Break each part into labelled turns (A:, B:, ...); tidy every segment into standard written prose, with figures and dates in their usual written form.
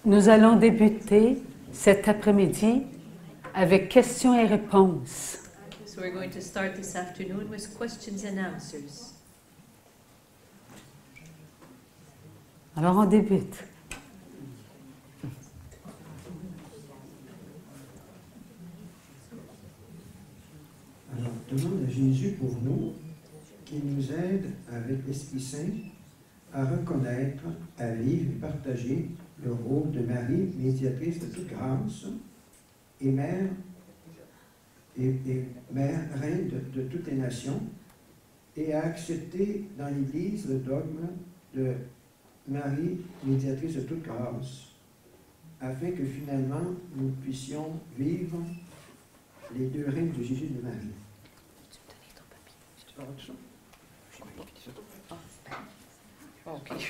A: Nous allons débuter cet après-midi avec questions et réponses.
B: So we're going to start this afternoon with questions and answers.
A: Alors on débute.
C: Alors, demande à Jésus pour nous qu'il nous aide avec l'Esprit Saint à reconnaître, à vivre et partager le rôle de Marie, médiatrice de toute grâce, et mère, reine de toutes les nations, et à accepter dans l'Église le dogme de Marie, médiatrice de toute grâce, afin que finalement nous puissions vivre les deux règnes de Jésus et de Marie. Tu parles de ça?
B: Okay.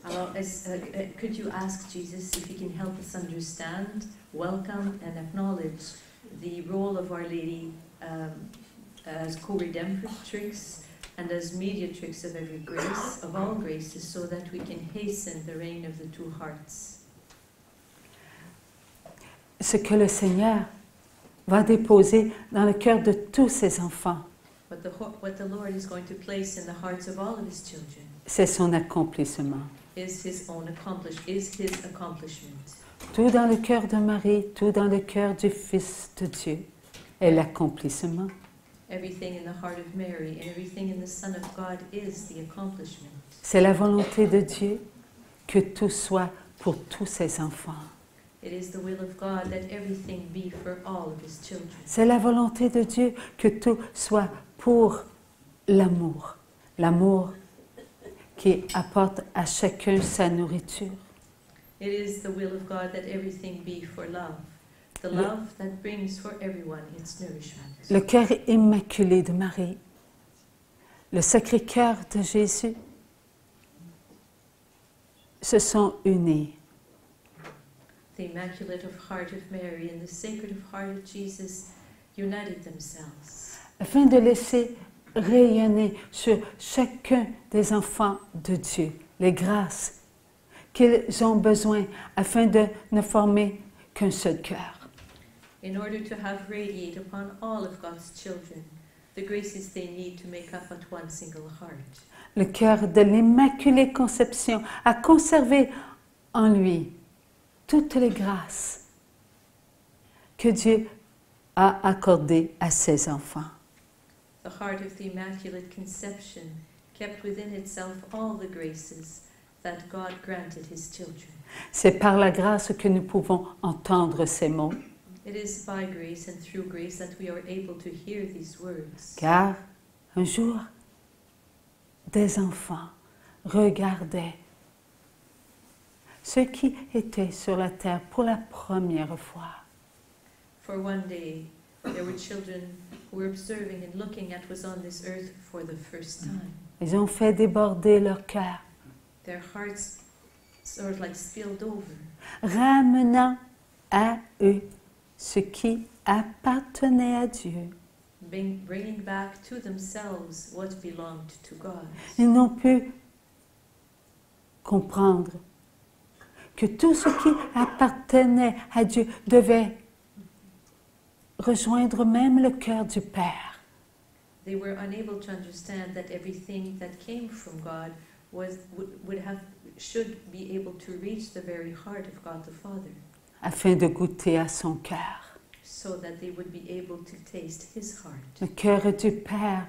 B: Alors, could you ask Jesus if he can help us understand, welcome, and acknowledge the role of Our Lady as co-redemptrix and as mediatrix of every grace, of all graces, so that we can hasten the reign of the two hearts.
A: Ce que le Seigneur va déposer dans le cœur de tous ses enfants,
B: What the Lord is going to place in the hearts of all of his children
A: c'est son accomplissement.
B: is his accomplishment.
A: Tout dans le cœur de Marie, tout dans le cœur du Fils de Dieu est l'accomplissement.
B: Everything in the heart of Mary and everything in the Son of God is the accomplishment.
A: C'est la volonté de Dieu que tout soit pour tous ses enfants.
B: It is the will of God that everything be for all of his children.
A: C'est la volonté de Dieu que tout soit pour l'amour. L'amour qui apporte à chacun sa nourriture.
B: It is the will of God that everything be for love. The love that brings for everyone its nourishment.
A: Le cœur immaculé de Marie, le Sacré-Cœur de Jésus se sont unis.
B: The Immaculate Heart of Mary and the Sacred Heart of Jesus united themselves,
A: afin de laisser rayonner sur chacun des enfants de Dieu les grâces qu'ils ont besoin afin de ne former qu'un seul cœur.
B: in order to have radiate upon all of God's children the graces they need to make up at one single heart.
A: Le cœur de l'Immaculée Conception a conservé en lui toutes les grâces que Dieu a accordées à ses enfants.
B: The heart of the Immaculate Conception kept within itself all the graces that God granted his children.
A: C'est par la grâce que nous pouvons entendre ces mots,
B: It is by grace and through grace that we are able to hear these words.
A: car un jour, des enfants regardaient ce qui était sur la terre pour la première fois.
B: For one day, there were children who were observing and looking at what was on this earth for the first time.
A: Ils ont fait déborder leur cœur,
B: Their hearts sort of like spilled over,
A: ramenant à eux ce qui appartenait à Dieu.
B: bringing back to themselves what belonged to God.
A: Ils n'ont pu comprendre que tout ce qui appartenait à Dieu devait rejoindre même le cœur du Père.
B: They were unable to understand that everything that came from God should be able to reach the very heart of God the Father,
A: afin de goûter à son cœur.
B: so that they would be able to taste his heart.
A: Le cœur du Père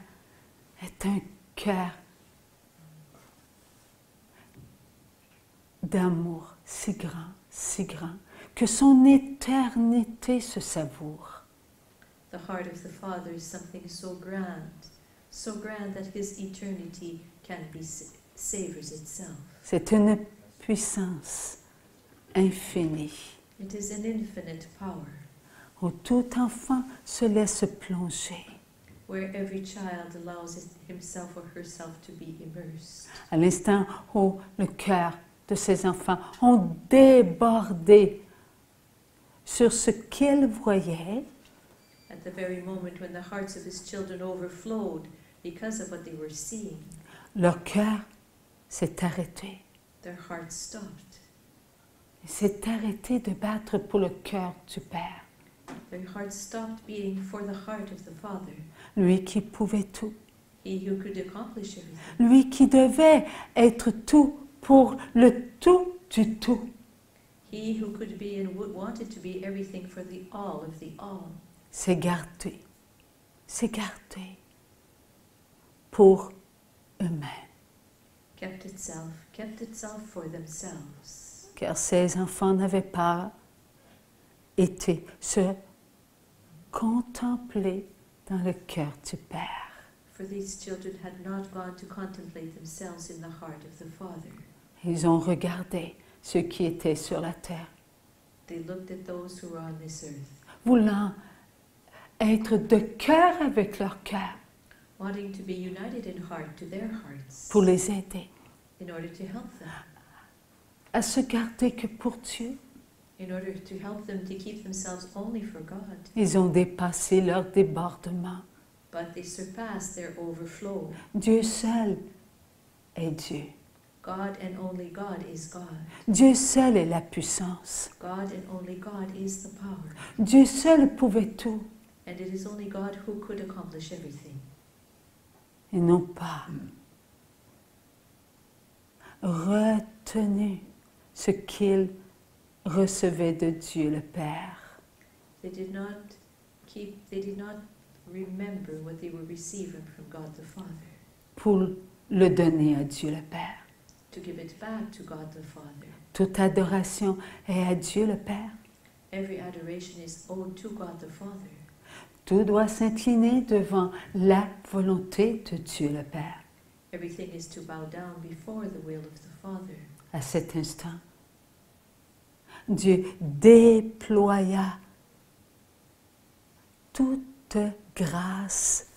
A: est un cœur d'amour si grand, que son éternité se savoure.
B: The heart of the Father is something so grand that his eternity savors itself.
A: C'est une puissance infinie,
B: It is an infinite power,
A: où tout enfant se laisse plonger.
B: where every child allows himself or herself to be immersed.
A: À l'instant où le cœur de ces enfants ont débordé sur ce qu'ils voyaient,
B: At the very moment when the hearts of his children overflowed because of what they were seeing,
A: leur cœur s'est arrêté.
B: their hearts stopped.
A: Il s'est arrêté de battre pour le cœur du Père.
B: Their hearts stopped beating for the heart of the Father,
A: Lui qui pouvait tout.
B: He who could accomplish everything,
A: Lui qui devait être tout pour le tout du tout.
B: He who could be and wanted to be everything for the all of the all.
A: C'est gardé pour eux-mêmes.
B: Kept itself for themselves.
A: Car ces enfants n'avaient pas été se contempler dans le cœur du Père.
B: For these children had not gone to contemplate themselves in the heart of the Father.
A: Ils ont regardé ceux qui étaient sur la terre,
B: They looked at those who were on this earth,
A: voulant être de cœur avec leur cœur
B: wanting to be united in heart to their hearts,
A: pour les aider
B: in order to help them,
A: à se garder que pour Dieu.
B: in order to help them to keep themselves only for God.
A: Ils ont dépassé leur débordement.
B: But they surpassed their overflow.
A: Dieu seul est Dieu.
B: God and only God is God.
A: Dieu seul est la puissance.
B: God and only God is the power.
A: Dieu seul pouvait tout.
B: And it is only God who could accomplish everything.
A: Ils n'ont pas retenu ce qu'ils recevaient de Dieu le Père.
B: They did not remember what they were receiving from God the Father,
A: Pour le donner à Dieu le Père.
B: to give it back to God the Father.
A: Toute adoration est à Dieu le Père.
B: Every adoration is owed to God the Father.
A: Tout doit s'incliner devant la volonté de Dieu le Père.
B: Everything is to bow down before the will of the Father.
A: À cet instant, Dieu déploya toute grâce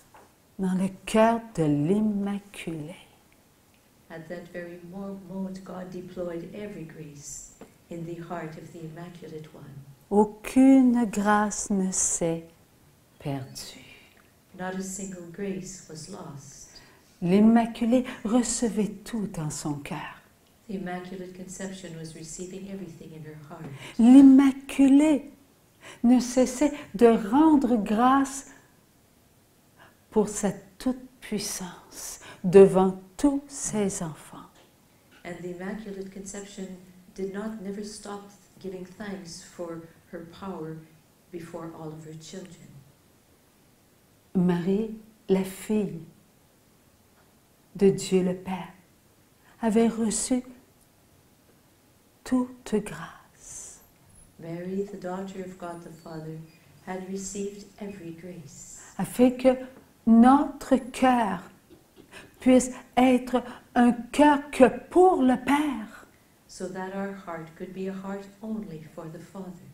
A: dans le cœur de l'Immaculée.
B: At that very moment, God deployed every grace in the heart of the Immaculate One.
A: Aucune grâce ne s'est perdue.
B: Not a single grace was lost.
A: L'Immaculée recevait tout dans son cœur.
B: The Immaculate Conception was receiving everything in her heart.
A: L'Immaculée ne cessait de rendre grâce pour sa toute-puissance devant tous ses enfants.
B: And the Immaculate Conception never stopped giving thanks for her power before all of her children.
A: Marie, la fille de Dieu le Père, avait reçu toute grâce.
B: Mary, the daughter of God the Father, had received every grace,
A: Afin que notre cœur puisse être un cœur que pour le Père.
B: so that our heart could be a heart only for the Father.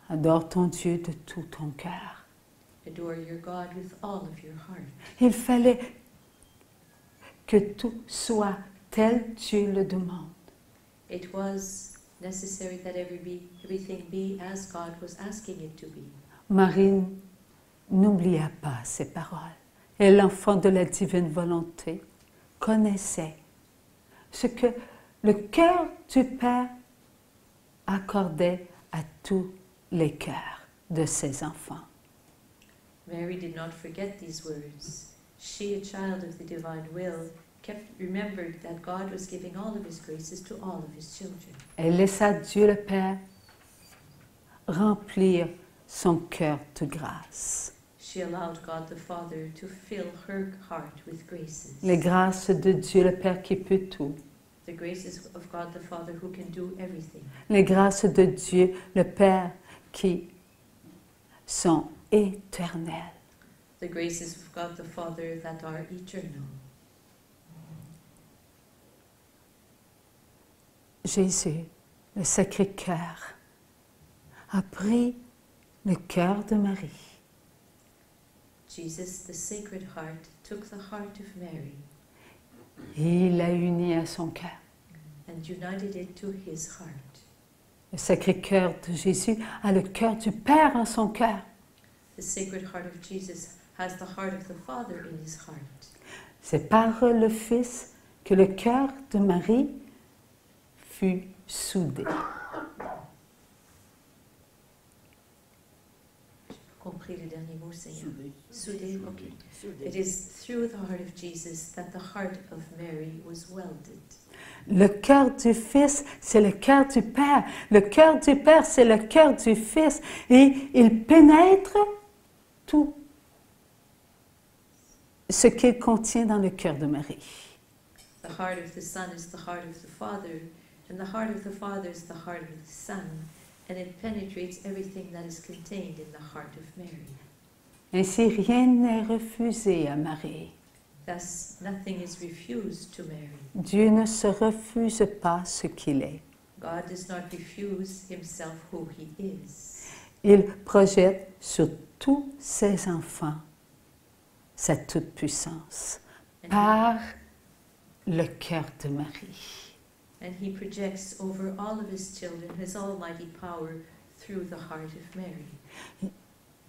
A: Adore ton Dieu de tout ton cœur.
B: Adore your God with all of your heart.
A: Il fallait que tout soit tel Dieu le demande.
B: It was necessary that everything be as God was asking it to be.
A: Marie n'oublia pas ces paroles. Et l'enfant de la divine volonté connaissait ce que le cœur du Père accordait à tous les cœurs de ses enfants.
B: Mary did not forget these words. She, a child of the divine will, remembered that God was giving all of his graces to all of his children.
A: Elle laissa Dieu le Père remplir son cœur de grâce.
B: She allowed God the Father to fill her heart with graces.
A: Les grâces de Dieu le Père qui peut tout.
B: The graces of God the Father who can do everything.
A: Les grâces de Dieu le Père qui sont éternelles.
B: The graces of God the Father that are eternal.
A: Jésus, le Sacré-Cœur, a pris le cœur de Marie.
B: Jesus, the Sacred Heart, took the heart of Mary
A: Et il l'a uni à son cœur.
B: and united it to his heart.
A: Le Sacré-Cœur de Jésus a le cœur du Père en son cœur.
B: The Sacred Heart of Jesus has the heart of the Father in his heart.
A: C'est par le Fils que le cœur de Marie fut soudé.
B: Compris le dernier mot, Seigneur. Soudé, ok. It is through the heart of Jesus that the heart of Mary was welded.
A: Le cœur du Fils, c'est le cœur du Père. Le cœur du Père, c'est le cœur du Fils. Et il pénètre tout ce qu'il contient dans le cœur de Marie.
B: The heart of the Son is the heart of the Father, and the heart of the Father is the heart of the Son, and it penetrates everything that is contained in the heart of Mary.
A: Ainsi, rien n'est refusé à Marie.
B: Thus, nothing is refused to Mary.
A: Dieu ne se refuse pas ce qu'il est.
B: God does not refuse himself who he is.
A: Il projette sur tous ses enfants sa toute-puissance par le cœur de Marie.
B: And he projects over all of his children his almighty power through the heart of Mary.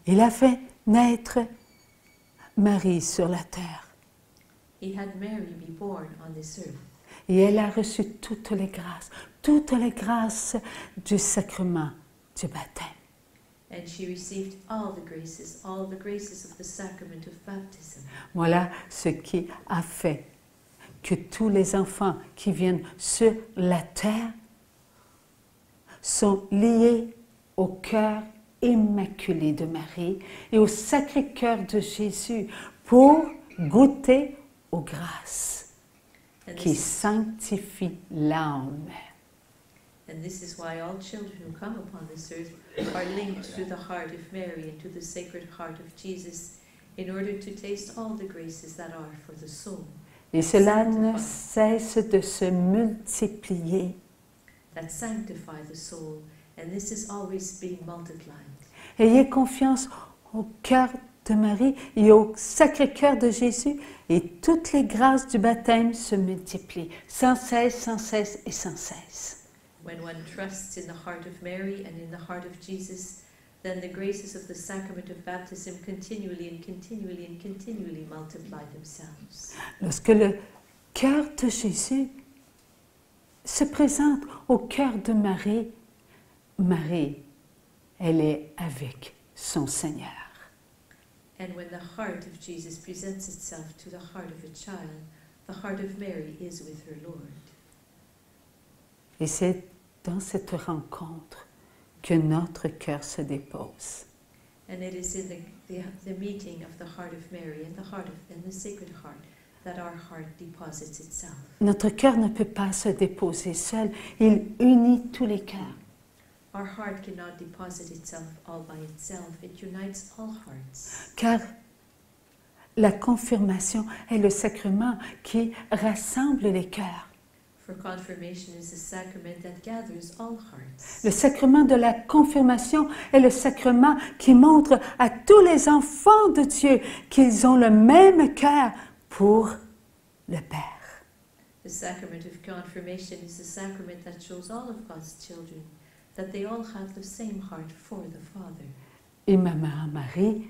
A: Il a fait naître Marie sur la terre
B: He had Mary be born on this earth,
A: et elle a reçu toutes les grâces du sacrement du baptême.
B: and she received all the graces of the sacrament of baptism.
A: Voilà ce qui a fait que tous les enfants qui viennent sur la terre sont liés au cœur immaculé de Marie et au Sacré-Cœur de Jésus pour goûter aux grâces
B: And
A: qui
B: this,
A: sanctifient l'âme.
B: and this is why all children who come upon this earth are linked to the heart of Mary and to the Sacred Heart of Jesus in order to taste all the graces that are for the soul,
A: Et cela ne cesse de se multiplier.
B: that sanctify the soul, and this is always being multiplied.
A: Ayez confiance au cœur de Marie et au Sacré-Cœur de Jésus et toutes les grâces du baptême se multiplient sans cesse, sans cesse et sans cesse.
B: When one trusts in the heart of Mary and in the heart of Jesus, then the graces of the sacrament of baptism continually and continually and continually multiply themselves.
A: Lorsque le cœur de Jésus se présente au cœur de Marie, Marie, elle est avec son Seigneur.
B: And when the heart of Jesus presents itself to the heart of a child, the heart of Mary is with her Lord.
A: Et c'est dans cette rencontre que notre cœur se dépose.
B: And it is in the meeting of the heart of Mary and the Sacred Heart that our heart deposits itself.
A: Notre cœur ne peut pas se déposer seul, il unit tous les cœurs.
B: Our heart cannot deposit itself all by itself. It unites all hearts.
A: Car la confirmation est le sacrement qui rassemble les cœurs.
B: For confirmation is a sacrament that gathers all hearts.
A: Le sacrement de la confirmation est le sacrement qui montre à tous les enfants de Dieu qu'ils ont le même cœur pour le Père.
B: The sacrament of confirmation is a sacrament that shows all of God's children that they all have the same heart for the Father.
A: Et ma mère Marie,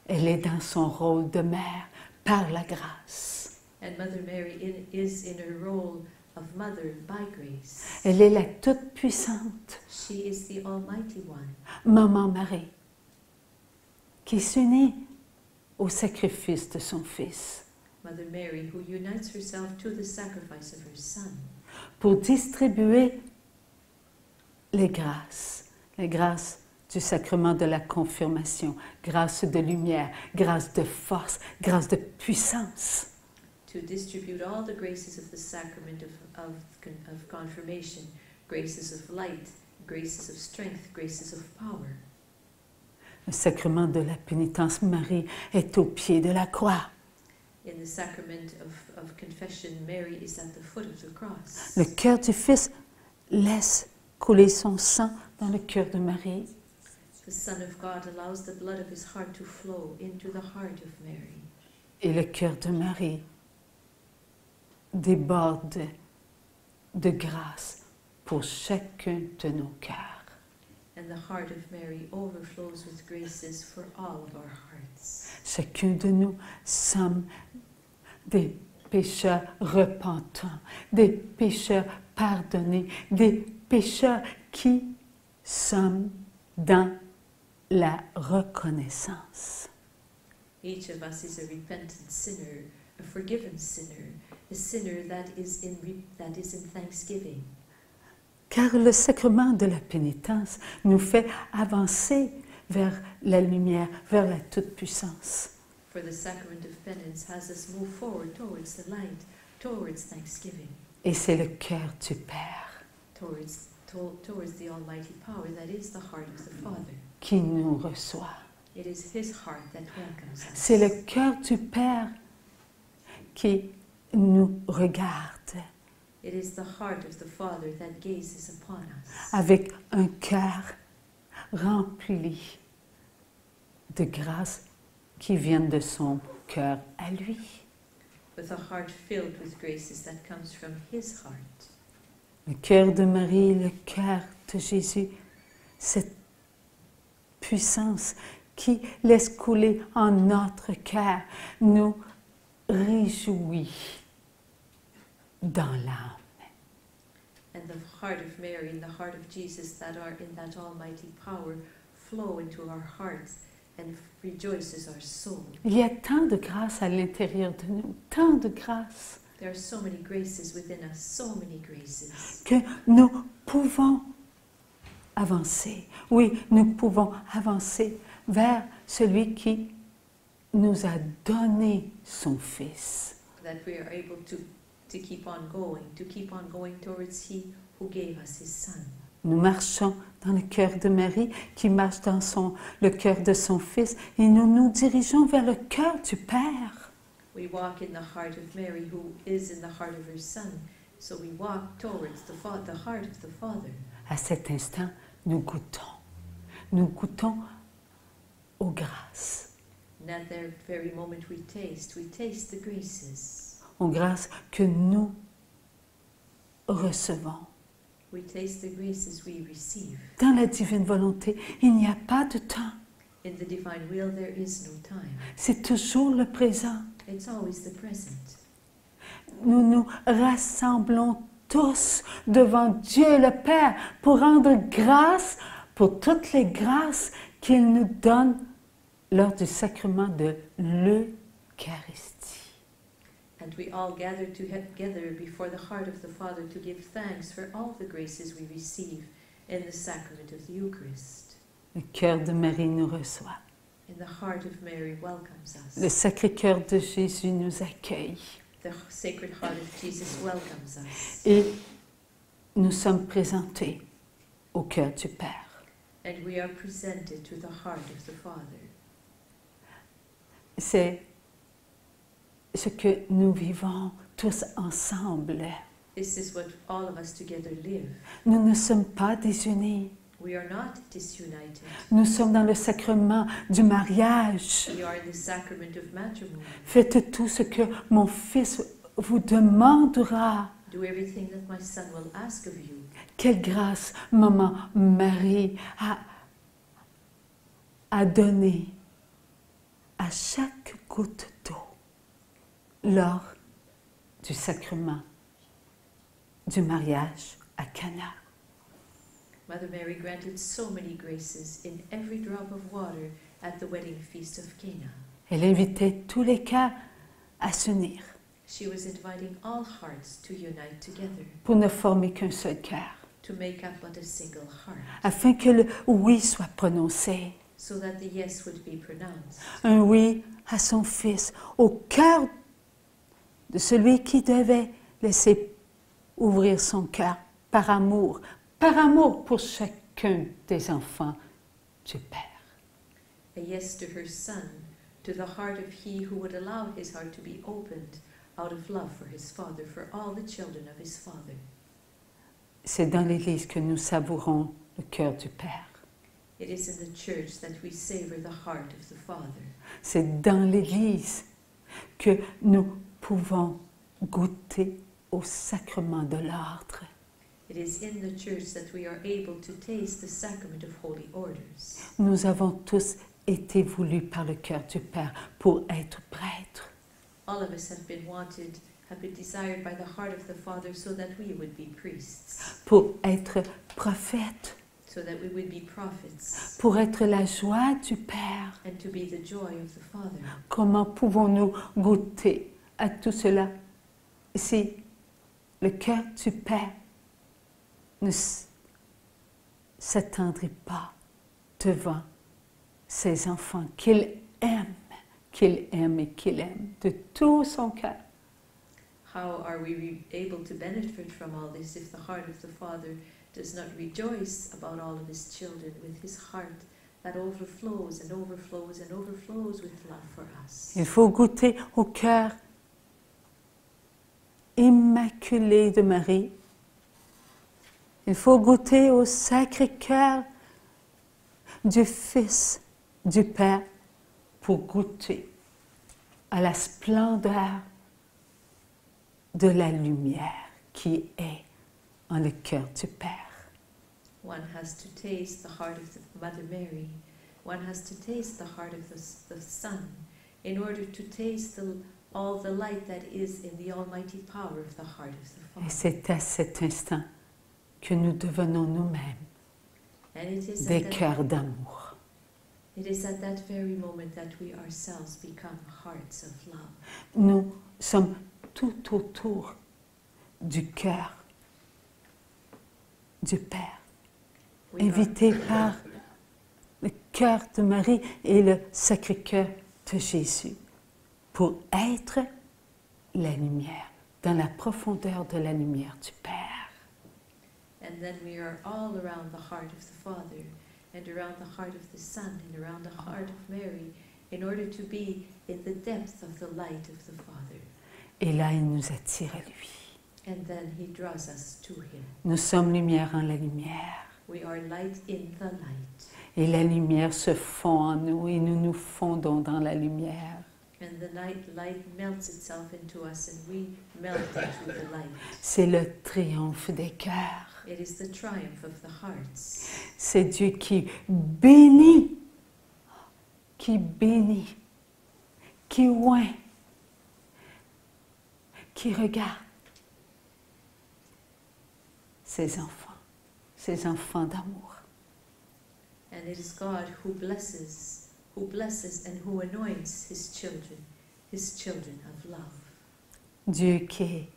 A: elle est dans son rôle de mère par la grâce.
B: And Mother Mary is in her role of mother by grace.
A: Elle est la toute-puissante,
B: She is the Almighty One,
A: Maman Marie, qui s'unit au sacrifice de son Fils
B: Mother Mary, who unites herself to the sacrifice of her Son
A: pour distribuer les grâces du sacrement de la confirmation, grâce de lumière, grâce de force, grâce de puissance.
B: to distribute all the graces of the sacrament of confirmation, graces of light, graces of strength, graces of power.
A: Le sacrement de la pénitence, Marie est au pied de la croix.
B: In the sacrament of confession, Mary is at the foot of the cross.
A: Le cœur du Fils laisse couler son sang dans le cœur de Marie.
B: The Son of God allows the blood of his heart to flow into the heart of Mary.
A: Et le cœur de Marie déborde de grâce pour chacun de nos cœurs.
B: And the heart of Mary overflows with graces for all of our hearts.
A: Chacun de nous sommes des pécheurs repentants, des pécheurs pardonnés, des pécheurs qui sommes dans la reconnaissance.
B: Each of us is a repentant sinner, a forgiven sinner, a sinner that is in thanksgiving.
A: Car le sacrement de la pénitence nous fait avancer vers la lumière, vers la toute-puissance.
B: For the sacrament of penance has us move forward towards the light, towards thanksgiving,
A: Et c'est le cœur du Père
B: towards the almighty power that is the heart of the Father.
A: qui nous reçoit.
B: It is His heart that welcomes us.
A: C'est le cœur du Père qui nous regarde
B: It is the heart of the Father that gazes upon us
A: avec un cœur rempli de grâce qui viennent de son cœur à lui.
B: with a heart filled with graces that comes from His heart.
A: Le cœur de Marie, le cœur de Jésus, cette puissance qui laisse couler en notre cœur, nous réjouit dans l'âme.
B: And the heart of Mary and the heart of Jesus that are in that almighty power flow into our hearts and rejoices our soul.
A: Il y a tant de grâce à l'intérieur de nous, tant de grâce,
B: There are so many graces within us, so many graces,
A: que nous pouvons avancer. Oui, nous pouvons avancer vers celui qui nous a donné son Fils.
B: that we are able to keep on going towards He who gave us His Son.
A: Nous marchons dans le cœur de Marie, qui marche dans le cœur de son Fils, et nous nous dirigeons vers le cœur du Père.
B: We walk in the heart of Mary who is in the heart of her Son, so we walk towards the heart of the Father.
A: À cet instant, nous goûtons aux grâces,
B: And at that very moment we taste the graces.
A: aux grâces que nous recevons.
B: We taste the graces we receive.
A: Dans la divine volonté, il n'y a pas de temps,
B: In the divine will there is no time.
A: c'est toujours le présent.
B: It's always the present.
A: Nous nous rassemblons tous devant Dieu le Père pour rendre grâce pour toutes les grâces qu'il nous donne lors du sacrement de l'Eucharistie.
B: And we all gather together before the heart of the Father to give thanks for all the graces we receive in the sacrament of the Eucharist.
A: Le cœur de Marie nous reçoit.
B: And the heart of Mary welcomes us.
A: Le Sacré-Cœur de Jésus nous accueille.
B: The Sacred Heart of Jesus welcomes us.
A: Et nous sommes présentés au cœur du Père.
B: And we are presented to the heart of the Father.
A: C'est ce que nous vivons tous ensemble.
B: This is what all of us together live.
A: Nous ne sommes pas désunis.
B: We are not disunited.
A: Nous sommes dans le sacrement du mariage.
B: We are in the sacrament of matrimony.
A: Faites tout ce que mon Fils vous demandera.
B: Do everything that my Son will ask of you.
A: Quelle grâce maman Marie a donné à chaque goutte d'eau lors du sacrement du mariage à Cana.
B: Mother Mary granted so many graces in every drop of water at the wedding feast of Cana.
A: Elle invitait tous les cœurs à s'unir
B: She was inviting all hearts to unite together,
A: pour ne former qu'un seul cœur,
B: to make up but a single heart,
A: afin que le oui soit prononcé,
B: so that the yes would be pronounced.
A: un oui à son Fils, au cœur de celui qui devait laisser ouvrir son cœur par amour pour chacun des enfants du Père.
B: A yes to her Son, to the heart of he who would allow his heart to be opened out of love for his Father, for all the children of his Father.
A: C'est dans l'Église que nous savourons le cœur du Père.
B: It is in the church that we savor the heart of the Father.
A: C'est dans l'Église que nous pouvons goûter au sacrement de l'ordre.
B: It is in the church that we are able to taste the sacrament of holy orders.
A: Nous avons tous été voulus par le cœur du Père pour être prêtres.
B: All of us have been wanted have been desired by the heart of the Father so that we would be priests,
A: pour être prophètes,
B: so that we would be prophets,
A: pour être la joie du Père.
B: and to be the joy of the Father.
A: Comment pouvons-nous goûter à tout cela si le cœur du Père ne s'attendrit pas devant ses enfants qu'il aime et qu'il aime de tout son cœur?
B: How are we able to benefit from all this if the heart of the Father does not rejoice about all of his children with his heart that overflows and overflows and overflows with love for us?
A: Il faut goûter au cœur immaculé de Marie. Il faut goûter au Sacré-Cœur du Fils du Père pour goûter à la splendeur de la lumière qui est en le cœur du Père.
B: One has to taste the heart of the Mother Mary. One has to taste the heart of the Son in order to taste all the light that is in the almighty power of the heart of the
A: Et
B: Father.
A: c'est à cet instant que nous devenons nous-mêmes
B: And it is,
A: des cœurs d'amour.
B: it is at that very moment that we ourselves become hearts of love.
A: Nous sommes tout autour du cœur du Père,
B: We are,
A: invités par le cœur de Marie et le Sacré-Cœur de Jésus pour être la lumière, dans la profondeur de la lumière du Père.
B: and then we are all around the heart of the Father, and around the heart of the Son, and around the heart of Mary, in order to be in the depth of the light of the Father.
A: Et là, il nous attire à lui.
B: And then he draws us to him.
A: Nous sommes lumière en la lumière.
B: We are light in the light.
A: Et la lumière se fond en nous et nous nous fondons dans la lumière.
B: And the light melts itself into us, and we melt into the light.
A: C'est le triomphe des cœurs.
B: It is the triumph of the hearts.
A: C'est Dieu qui bénit, qui oint, qui regarde ses enfants d'amour.
B: And it is God who blesses and who anoints his children of love.
A: Dieu qui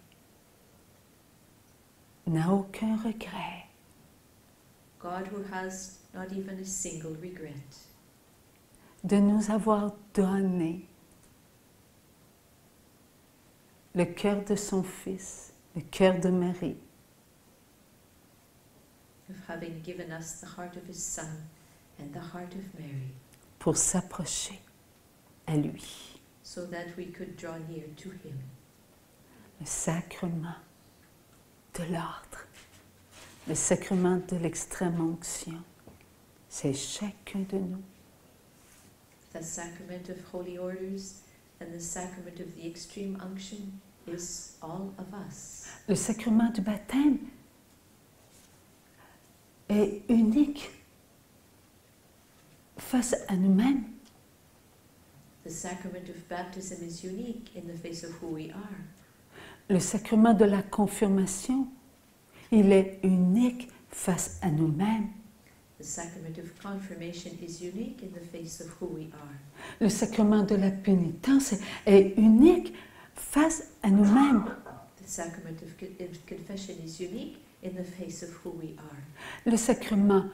A: n'a aucun regret,
B: God who has not even a single regret
A: de nous avoir donné le cœur de son Fils, le cœur de Marie,
B: of having given us the heart of his Son and the heart of Mary,
A: pour s'approcher à lui.
B: so that we could draw near to him.
A: Le sacrement de l'ordre, le sacrement de l'extrême onction, c'est chacun de nous.
B: The sacrament of holy orders and the sacrament of the extreme unction is all of us.
A: Le sacrement du baptême est unique face à nous-mêmes.
B: The sacrament of baptism is unique in the face of who we are.
A: Le sacrement de la confirmation, il est unique face à nous-mêmes.
B: The sacrament of confirmation is unique in the face of who we are.
A: Le sacrement de la pénitence est unique face à nous-mêmes.
B: The sacrament of confession is unique in the face of who we are.
A: Le sacrement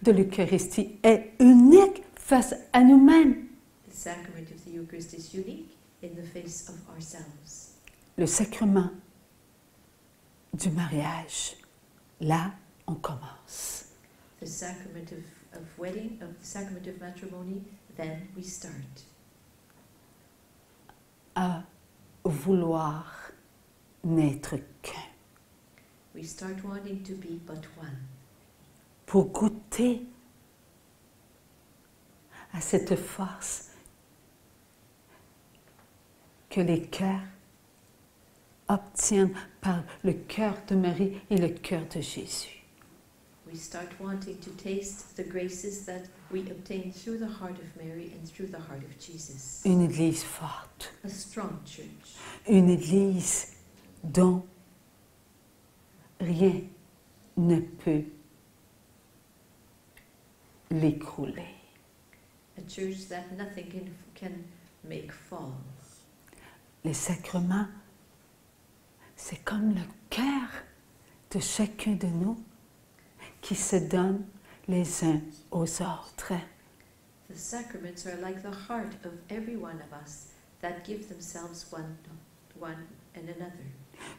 A: de l'Eucharistie est unique face à nous-mêmes.
B: The sacrament of the Eucharist is unique in the face of ourselves.
A: Le sacrement du mariage, là, on commence.
B: The sacrament of wedding, of the sacrament of matrimony, then we start
A: À vouloir n'être qu'un,
B: we start wanting to be but one,
A: pour goûter à cette force que les cœurs obtiennent par le cœur de Marie et le cœur de Jésus.
B: we start wanting to taste the graces that we obtain through the heart of Mary and through the heart of Jesus.
A: Une Église forte,
B: A strong church,
A: une Église dont rien ne peut l'écrouler.
B: a church that nothing can make fall.
A: Les sacrements, c'est comme le cœur de chacun de nous qui se donne les uns aux autres.
B: The sacraments are like the heart of every one of us that give themselves one and another.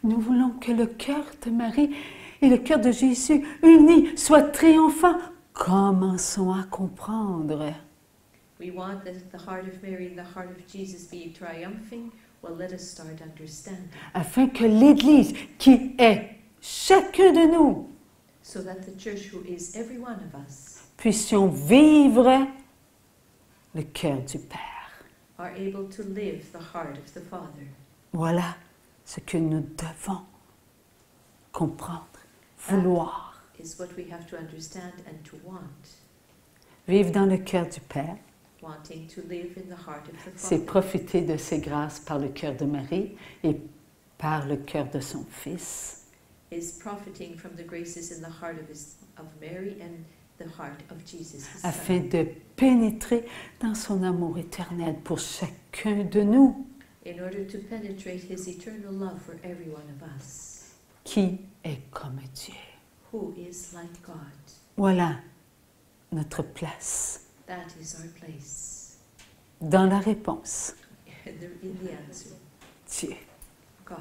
A: Nous voulons que le cœur de Marie et le cœur de Jésus unis soient triomphants. Commençons à comprendre.
B: We want that the heart of Mary and the heart of Jesus be triumphing. Well, let us start understanding.
A: Afin que l'Église, qui est chacun de nous,
B: So that the church, who is every one of us,
A: puissions vivre le cœur du Père.
B: are able to live the heart of the Father.
A: Voilà ce que nous devons comprendre, vouloir.
B: Is what we have to understand and to want.
A: Vivre dans le cœur du Père,
B: Wanting to live in the heart of the
A: c'est
B: Father
A: profiter de ses grâces par le cœur de Marie et par le cœur de son Fils.
B: is profiting from the graces in the heart of Mary and the heart of Jesus, his
A: Afin
B: Son,
A: de pénétrer dans son amour éternel pour chacun de nous,
B: in order to penetrate his eternal love for every one of us,
A: qui est comme Dieu.
B: who is like God.
A: Voilà notre place
B: That is our place.
A: dans la réponse.
B: In the answer,
A: Dieu.
B: God.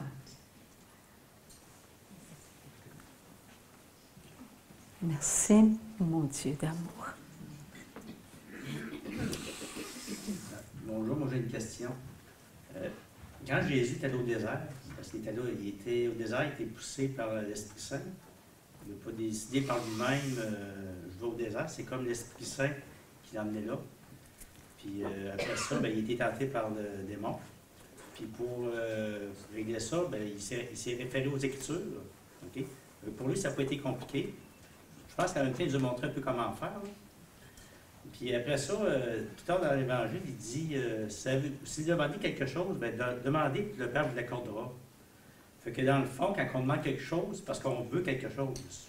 A: Merci, mon Dieu d'amour.
D: Bonjour, moi j'ai une question. Quand Jésus était allé au désert, parce qu'il était là, il était au désert, il était poussé par l'Esprit Saint. Il n'a pas décidé par lui-même, je vais au désert, c'est comme l'Esprit Saint qui l'a amené là. Puis après ça, ben, il était tenté par le démon. Puis pour régler ça, ben, il s'est référé aux Écritures. Okay? Pour lui, ça n'a pas été compliqué. Je pense qu'en même temps, il nous a montré un peu comment faire. Là. Puis après ça, plus tard dans l'Évangile, il dit s'il demandait quelque chose, bien, demandez que le Père vous l'accordera. Fait que dans le fond, quand on demande quelque chose, c'est parce qu'on veut quelque chose.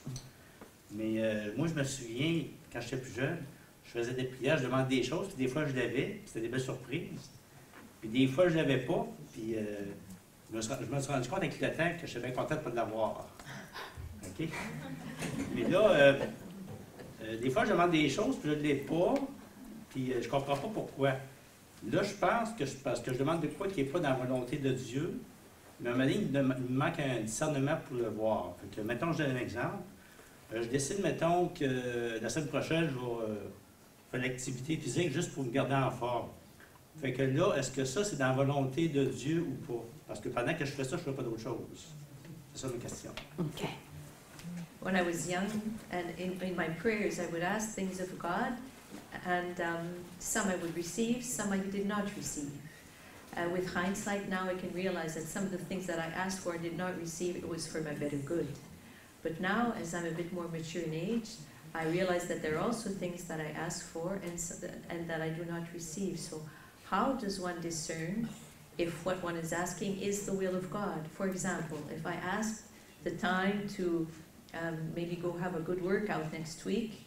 D: Mais moi, je me souviens, quand j'étais plus jeune, je faisais des prières, je demandais des choses, puis des fois je l'avais, puis c'était des belles surprises. Puis des fois, je ne l'avais pas, puis je me suis rendu compte avec le temps que je suis bien content de ne pas l'avoir. OK? Mais là, des fois, je demande des choses, puis je ne l'ai pas, puis je ne comprends pas pourquoi. Là, je pense que parce que je demande de quoi qui n'est pas dans la volonté de Dieu, mais à un moment donné, il me manque un discernement pour le voir. Fait que, mettons, je donne un exemple. Je décide, mettons, que la semaine prochaine, je vais faire l'activité physique juste pour me garder en forme. Fait que là, est-ce que ça, c'est dans la volonté de Dieu ou pas? Parce que pendant que je fais ça, je ne fais pas d'autre chose. C'est ça ma question.
A: OK.
B: When I was young, and in my prayers, I would ask things of God, and some I would receive, some I did not receive. With hindsight now, I can realize that some of the things that I asked for and did not receive, it was for my better good. But now, as I'm a bit more mature in age, I realize that there are also things that I ask for and that I do not receive. So how does one discern if what one is asking is the will of God? For example, if I ask the time to maybe go have a good workout next week,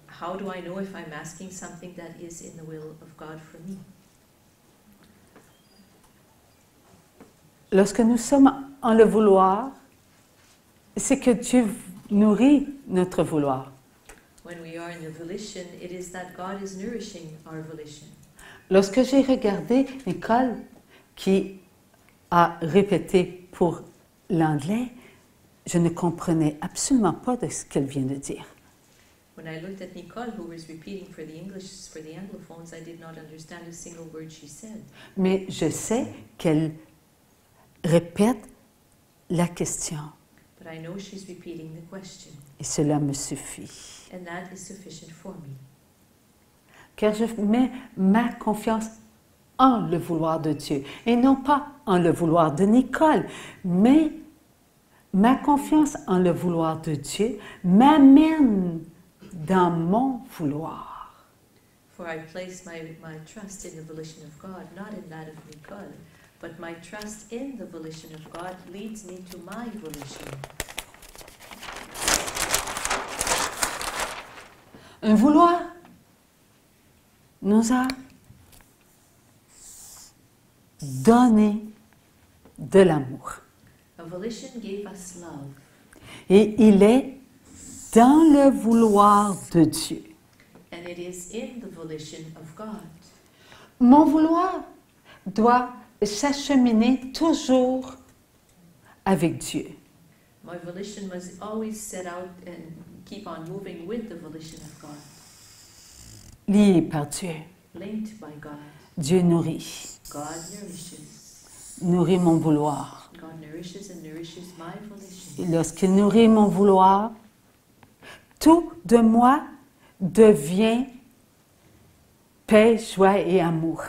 B: how do I know if I'm asking something that is in the will of God for me?
A: Lorsque nous sommes en le vouloir, c'est que Dieu nourrit notre vouloir.
B: When we are in the volition, it is that God is nourishing our volition.
A: Lorsque j'ai regardé Nicole, qui a répété pour l'anglais, je ne comprenais absolument pas de ce qu'elle vient de dire.
B: When I looked at Nicole, who was repeating for the English, for the Anglophones, I did not understand a single word she said.
A: Mais je sais qu'elle répète la question.
B: But I know she's repeating the question,
A: Et cela me suffit.
B: and that is sufficient for me.
A: Car je mets ma confiance en le vouloir de Dieu. Et non pas en le vouloir de Nicole, mais ma confiance en le vouloir de Dieu m'amène dans mon vouloir.
B: For I place my trust in the volition of God, not in that of Nicole, but my trust in the volition of God leads me to my volition.
A: Un vouloir nous a donné de l'amour.
B: A volition gave us love,
A: Et il est dans le vouloir de Dieu.
B: and it is in the volition of God.
A: Mon vouloir doit s'acheminer toujours avec Dieu.
B: My volition must always set out and keep on moving with the volition of God,
A: Lié par Dieu.
B: linked by God.
A: Dieu nourrit.
B: God nourishes.
A: Nourrit mon vouloir.
B: God nourishes and nourishes my volition.
A: Et lorsqu'il nourrit mon vouloir, tout de moi devient paix, joie et amour.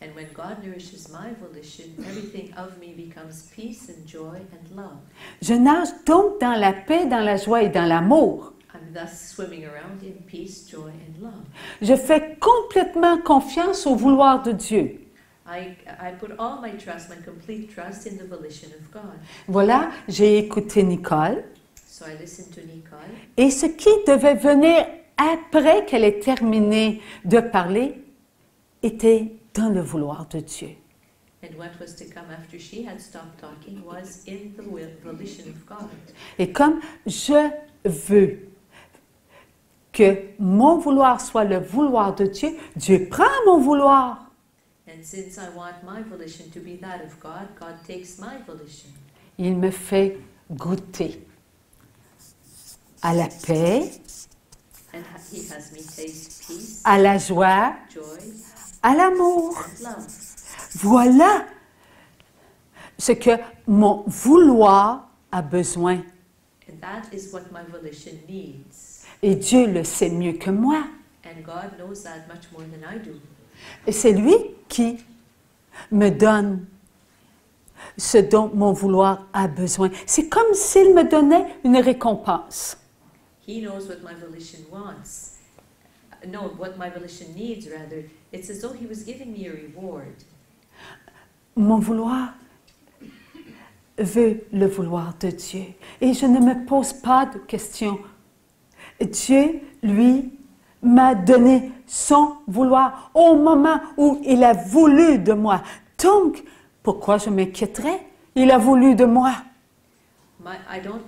B: And when God nourishes my volition, everything of me becomes peace and joy and love.
A: Je nage donc dans la paix, dans la joie et dans l'amour.
B: I'm thus swimming around in peace, joy, and love.
A: Je fais complètement confiance au vouloir de Dieu.
B: I put all my trust, my complete trust in the volition of God.
A: Voilà, j'ai écouté Nicole.
B: So I listened to Nicole,
A: Et ce qui devait venir après qu'elle ait terminé de parler était dans le vouloir de Dieu.
B: and what was to come after she had stopped talking was in the volition of God.
A: Et comme je veux que mon vouloir soit le vouloir de Dieu, Dieu prend mon vouloir.
B: And since I want my volition to be that of God, God takes my volition.
A: Il me fait goûter à la paix,
B: And He has me taste peace,
A: à la joie,
B: joy,
A: à l'amour.
B: and love.
A: Voilà ce que mon vouloir a besoin.
B: And that is what my volition needs.
A: Et Dieu le sait mieux que moi.
B: And God knows that much more than I do.
A: Et c'est lui qui me donne ce dont mon vouloir a besoin. C'est comme s'il me donnait une récompense.
B: He knows what my volition wants. No, what my volition needs, rather. It's as though He was giving me a reward.
A: Mon vouloir veut le vouloir de Dieu. Et je ne me pose pas de questions. Dieu, lui, m'a donné son vouloir au moment où il a voulu de moi. Donc, pourquoi je m'inquiéterais? Il a voulu de moi.
B: I don't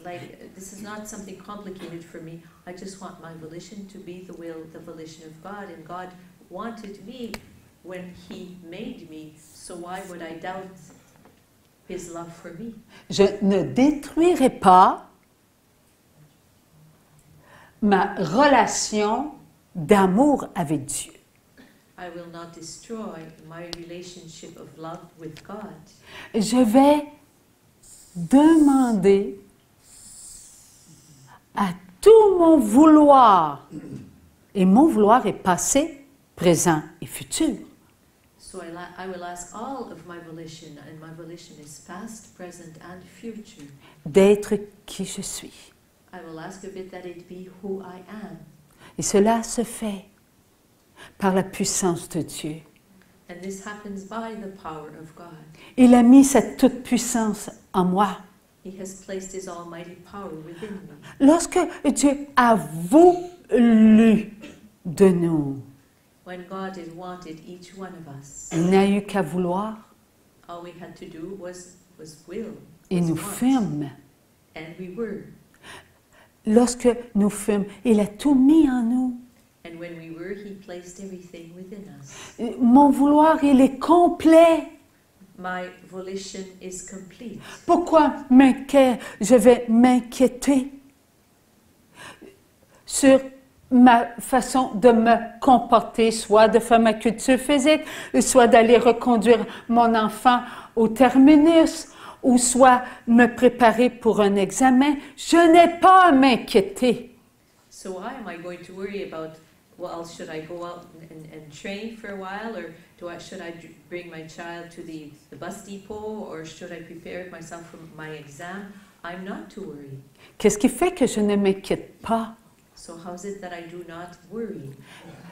B: like, this is not something complicated for me. I just want my volition to be the will, the volition of God. And God wanted me when He made me. So why would I doubt His love for me?
A: Je ne détruirai pas ma relation d'amour avec Dieu.
B: I will not destroy my relationship of love with God.
A: Je vais demander à tout mon vouloir, et mon vouloir est passé, présent et futur,
B: So I will ask all of my volition, and my volition is past, present, and future.
A: d'être qui je suis.
B: I will ask of it that it be who I am.
A: Et cela se fait par la puissance de Dieu.
B: And this happens by the power of God.
A: Il a mis cette toute-puissance en moi.
B: He has placed His almighty power within me.
A: Lorsque Dieu a voulu de nous,
B: When God had wanted each one of us,
A: il n'a eu qu'à vouloir
B: all we had to do was will.
A: et
B: was
A: nous
B: want.
A: fûmes.
B: And we were.
A: Lorsque nous fûmes, il a tout mis en nous.
B: And when we were, He placed everything within us.
A: Mon vouloir, il est complet.
B: My volition is complete.
A: Pourquoi je vais m'inquiéter sur ma façon de me comporter, soit de faire ma culture physique, soit d'aller reconduire mon enfant au terminus, ou soit me préparer pour un examen? Je n'ai pas à m'inquiéter.
B: So why am I going to worry about well, should I go out and train for a while, or should I bring my child to the bus depot, or should I prepare myself for my exam? I'm not to worry.
A: Qu'est-ce qui fait que je ne m'inquiète pas?
B: So how is it that I do not worry?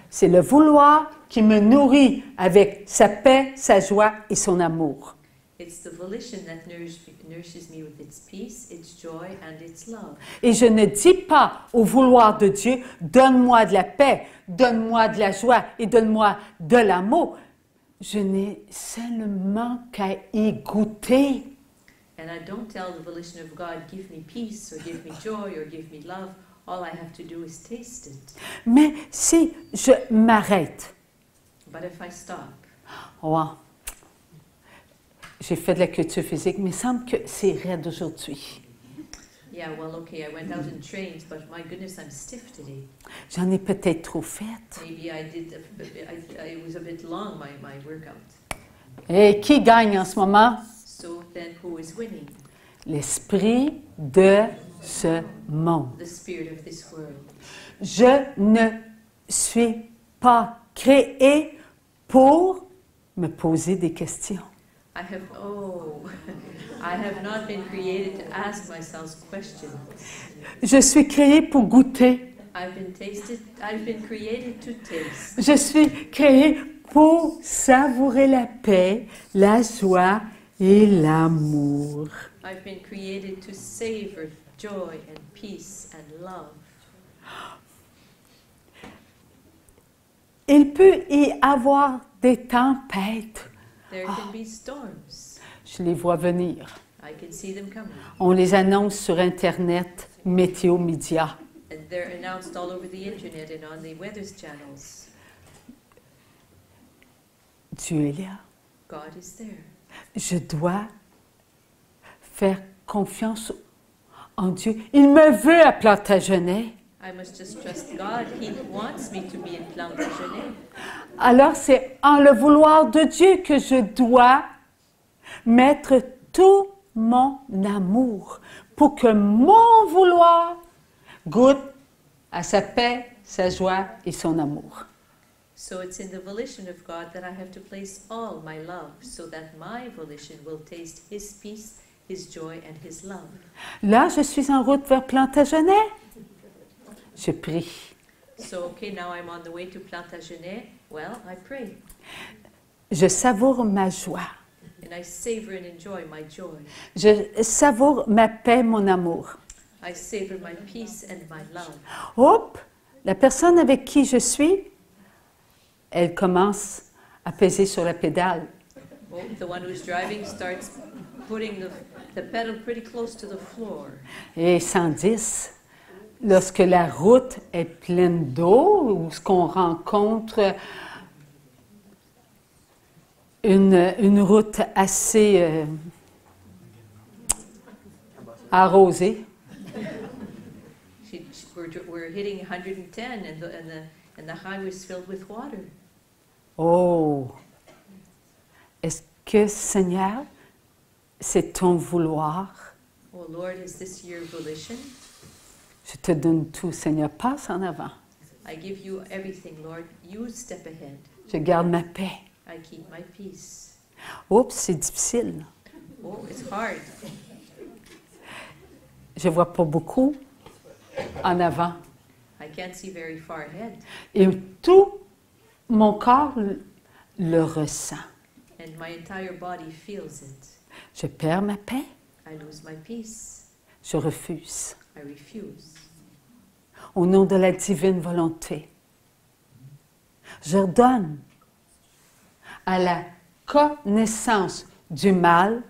A: C'est le vouloir qui me nourrit avec sa paix, sa joie et son amour.
B: It's the volition that nourishes me with its peace, its joy, and its love.
A: Et je ne dis pas au vouloir de Dieu, donne-moi de la paix, donne-moi de la joie et donne-moi de l'amour. Je n'ai seulement qu'à y goûter.
B: And I don't tell the volition of God, give me peace, or give me joy, or give me love. All I have to do is taste it.
A: Mais si je m'arrête,
B: But if I stop,
A: oh, j'ai fait de la culture physique, mais il semble que c'est raide aujourd'hui.
B: yeah, well, okay, I went out and trained, but my goodness, I'm stiff today.
A: J'en ai peut-être trop fait.
B: Maybe I did, it was a bit long, my workout.
A: Et qui gagne en ce moment?
B: So then who is winning?
A: L'esprit de ce monde.
B: The spirit of this world.
A: Je ne suis pas créé pour me poser des questions.
B: I have not been created to ask myself questions.
A: Je suis créé pour goûter.
B: I've been created to taste.
A: Je suis créé pour savourer la paix, la joie et l'amour.
B: I've been created to savor joy and peace and love.
A: Il peut y avoir des tempêtes.
B: There can be storms.
A: Je les vois venir.
B: I can see them coming.
A: On les annonce sur Internet, Météo Média.
B: And they're announced all over the internet and on the weather channels.
A: Dieu est là.
B: God is there.
A: Je dois faire confiance en Dieu. Il me veut à Plantagenet.
B: I must just trust God. He wants me to be in Plantagenet.
A: Alors c'est en le vouloir de Dieu que je dois mettre tout mon amour pour que mon vouloir goûte à sa paix, sa joie et son amour.
B: So it's in the volition of God that I have to place all my love so that my volition will taste His peace, His joy, and His love.
A: Là, je suis en route vers Plantagenet. Je prie.
B: So, okay, now I'm on the way to Plantagenet. Well, I pray.
A: Je savoure ma joie.
B: And I savor and enjoy my joy.
A: Je savoure ma paix, mon amour.
B: I savor my peace and my love.
A: Hop, la personne avec qui je suis, elle commence à peser sur la pédale.
B: Oh, the one who's driving starts putting the pedal pretty close to the floor.
A: Et 110, lorsque la route est pleine d'eau, ou ce qu'on rencontre une route assez arrosée,
B: We're hitting 110 and the highway's filled with water.
A: oh, est-ce que, Seigneur, c'est ton vouloir?
B: Oh Lord, is this your volition?
A: Je te donne tout, Seigneur, passe en avant.
B: I give you everything, Lord. You step ahead.
A: Je garde ma paix.
B: I keep my peace.
A: Oups, c'est difficile.
B: Oh, it's hard.
A: Je vois pas beaucoup en avant.
B: I can't see very far ahead.
A: Et tout mon corps le ressent.
B: And my entire body feels it.
A: Je perds ma paix.
B: I lose my peace.
A: Je refuse.
B: I refuse.
A: Au nom de la divine volonté, j'ordonne à la connaissance du mal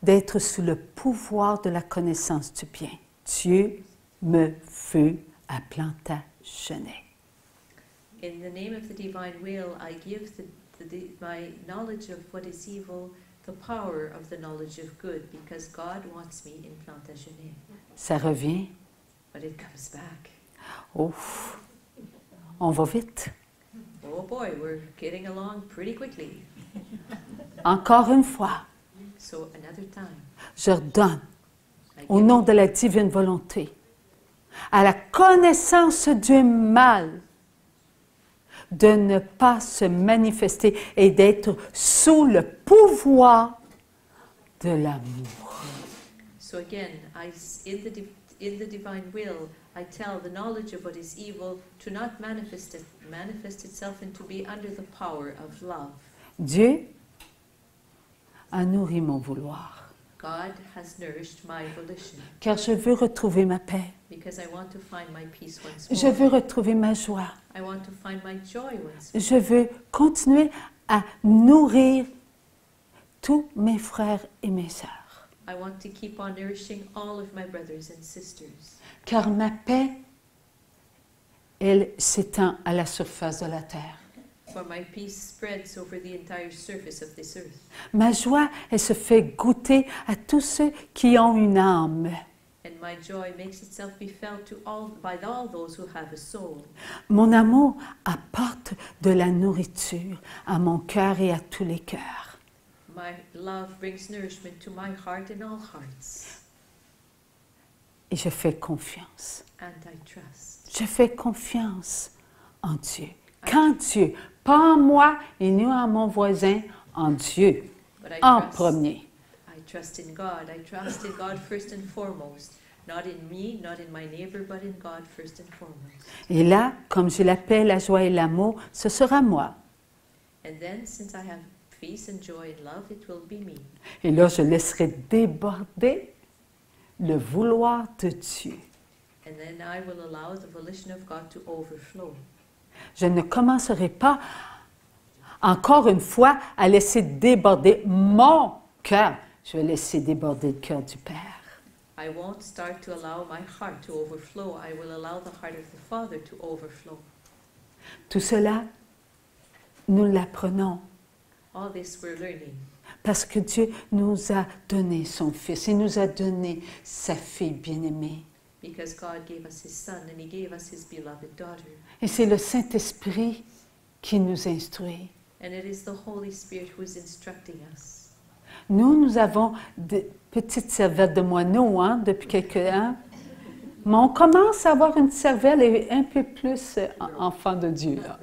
A: d'être sous le pouvoir de la connaissance du bien. Dieu me veut à Plantagenet.
B: In the name of the divine will, I give my knowledge of what is evil the power of the knowledge of good, because God wants me in Plantagenet.
A: Ça revient.
B: But it comes back.
A: Ouf, on va vite.
B: Oh boy, we're getting along pretty quickly.
A: Encore une fois,
B: So another time,
A: j'ordonne
B: I
A: au
B: give
A: nom de la divine volonté à la connaissance du mal, de ne pas se manifester et d'être sous le pouvoir de l'amour.
B: So again, in the divine will, I tell the knowledge of what is evil to not manifest itself and to be under the power of love.
A: Dieu a nourri mon vouloir,
B: God has nourished my volition
A: car je veux retrouver ma paix.
B: because I want to find my peace once
A: Je
B: more.
A: veux retrouver ma joie.
B: I want to find my joy once more.
A: Je veux continuer à nourrir tous mes frères et mes sœurs,
B: I want to keep on nourishing all of my brothers and sisters
A: car ma paix, elle s'étend à la surface de la terre.
B: for my peace spreads over the entire surface of this earth.
A: Ma joie, elle se fait goûter à tous ceux qui ont une âme.
B: And my joy makes itself be felt by all those who have a soul.
A: Mon amour apporte de la nourriture à mon cœur et à tous les cœurs.
B: My love brings nourishment to my heart and all hearts.
A: Et je fais confiance.
B: And I trust.
A: Je fais confiance en Dieu. Qu'en Dieu, pas en moi et ni en mon voisin, en Dieu,
B: But I
A: en
B: trust.
A: premier.
B: I trust in God. I trust in God first and foremost. Not in me, not in my neighbor, but in God first and foremost.
A: Et là, comme j'ai la paix, la joie et l'amour, ce sera moi.
B: And then, since I have peace and joy and love, it will be me.
A: Et là, je laisserai déborder le vouloir de Dieu.
B: And then I will allow the volition of God to overflow.
A: Je ne commencerai pas, encore une fois, à laisser déborder mon cœur. Je vais laisser déborder le cœur du Père.
B: I won't start to allow my heart to overflow. I will allow the heart of the Father to overflow.
A: Tout cela, nous l'apprenons
B: All this we're learning
A: parce que Dieu nous a donné son Fils. Il nous a donné sa fille bien-aimée.
B: because God gave us His Son and He gave us His beloved daughter.
A: Et c'est le Saint-Esprit qui nous instruit.
B: And it is the Holy Spirit who is instructing us.
A: Nous avons des petites cervelles de moineaux depuis quelques ans. Mais on commence à avoir une cervelle et un peu plus enfant de Dieu. Là.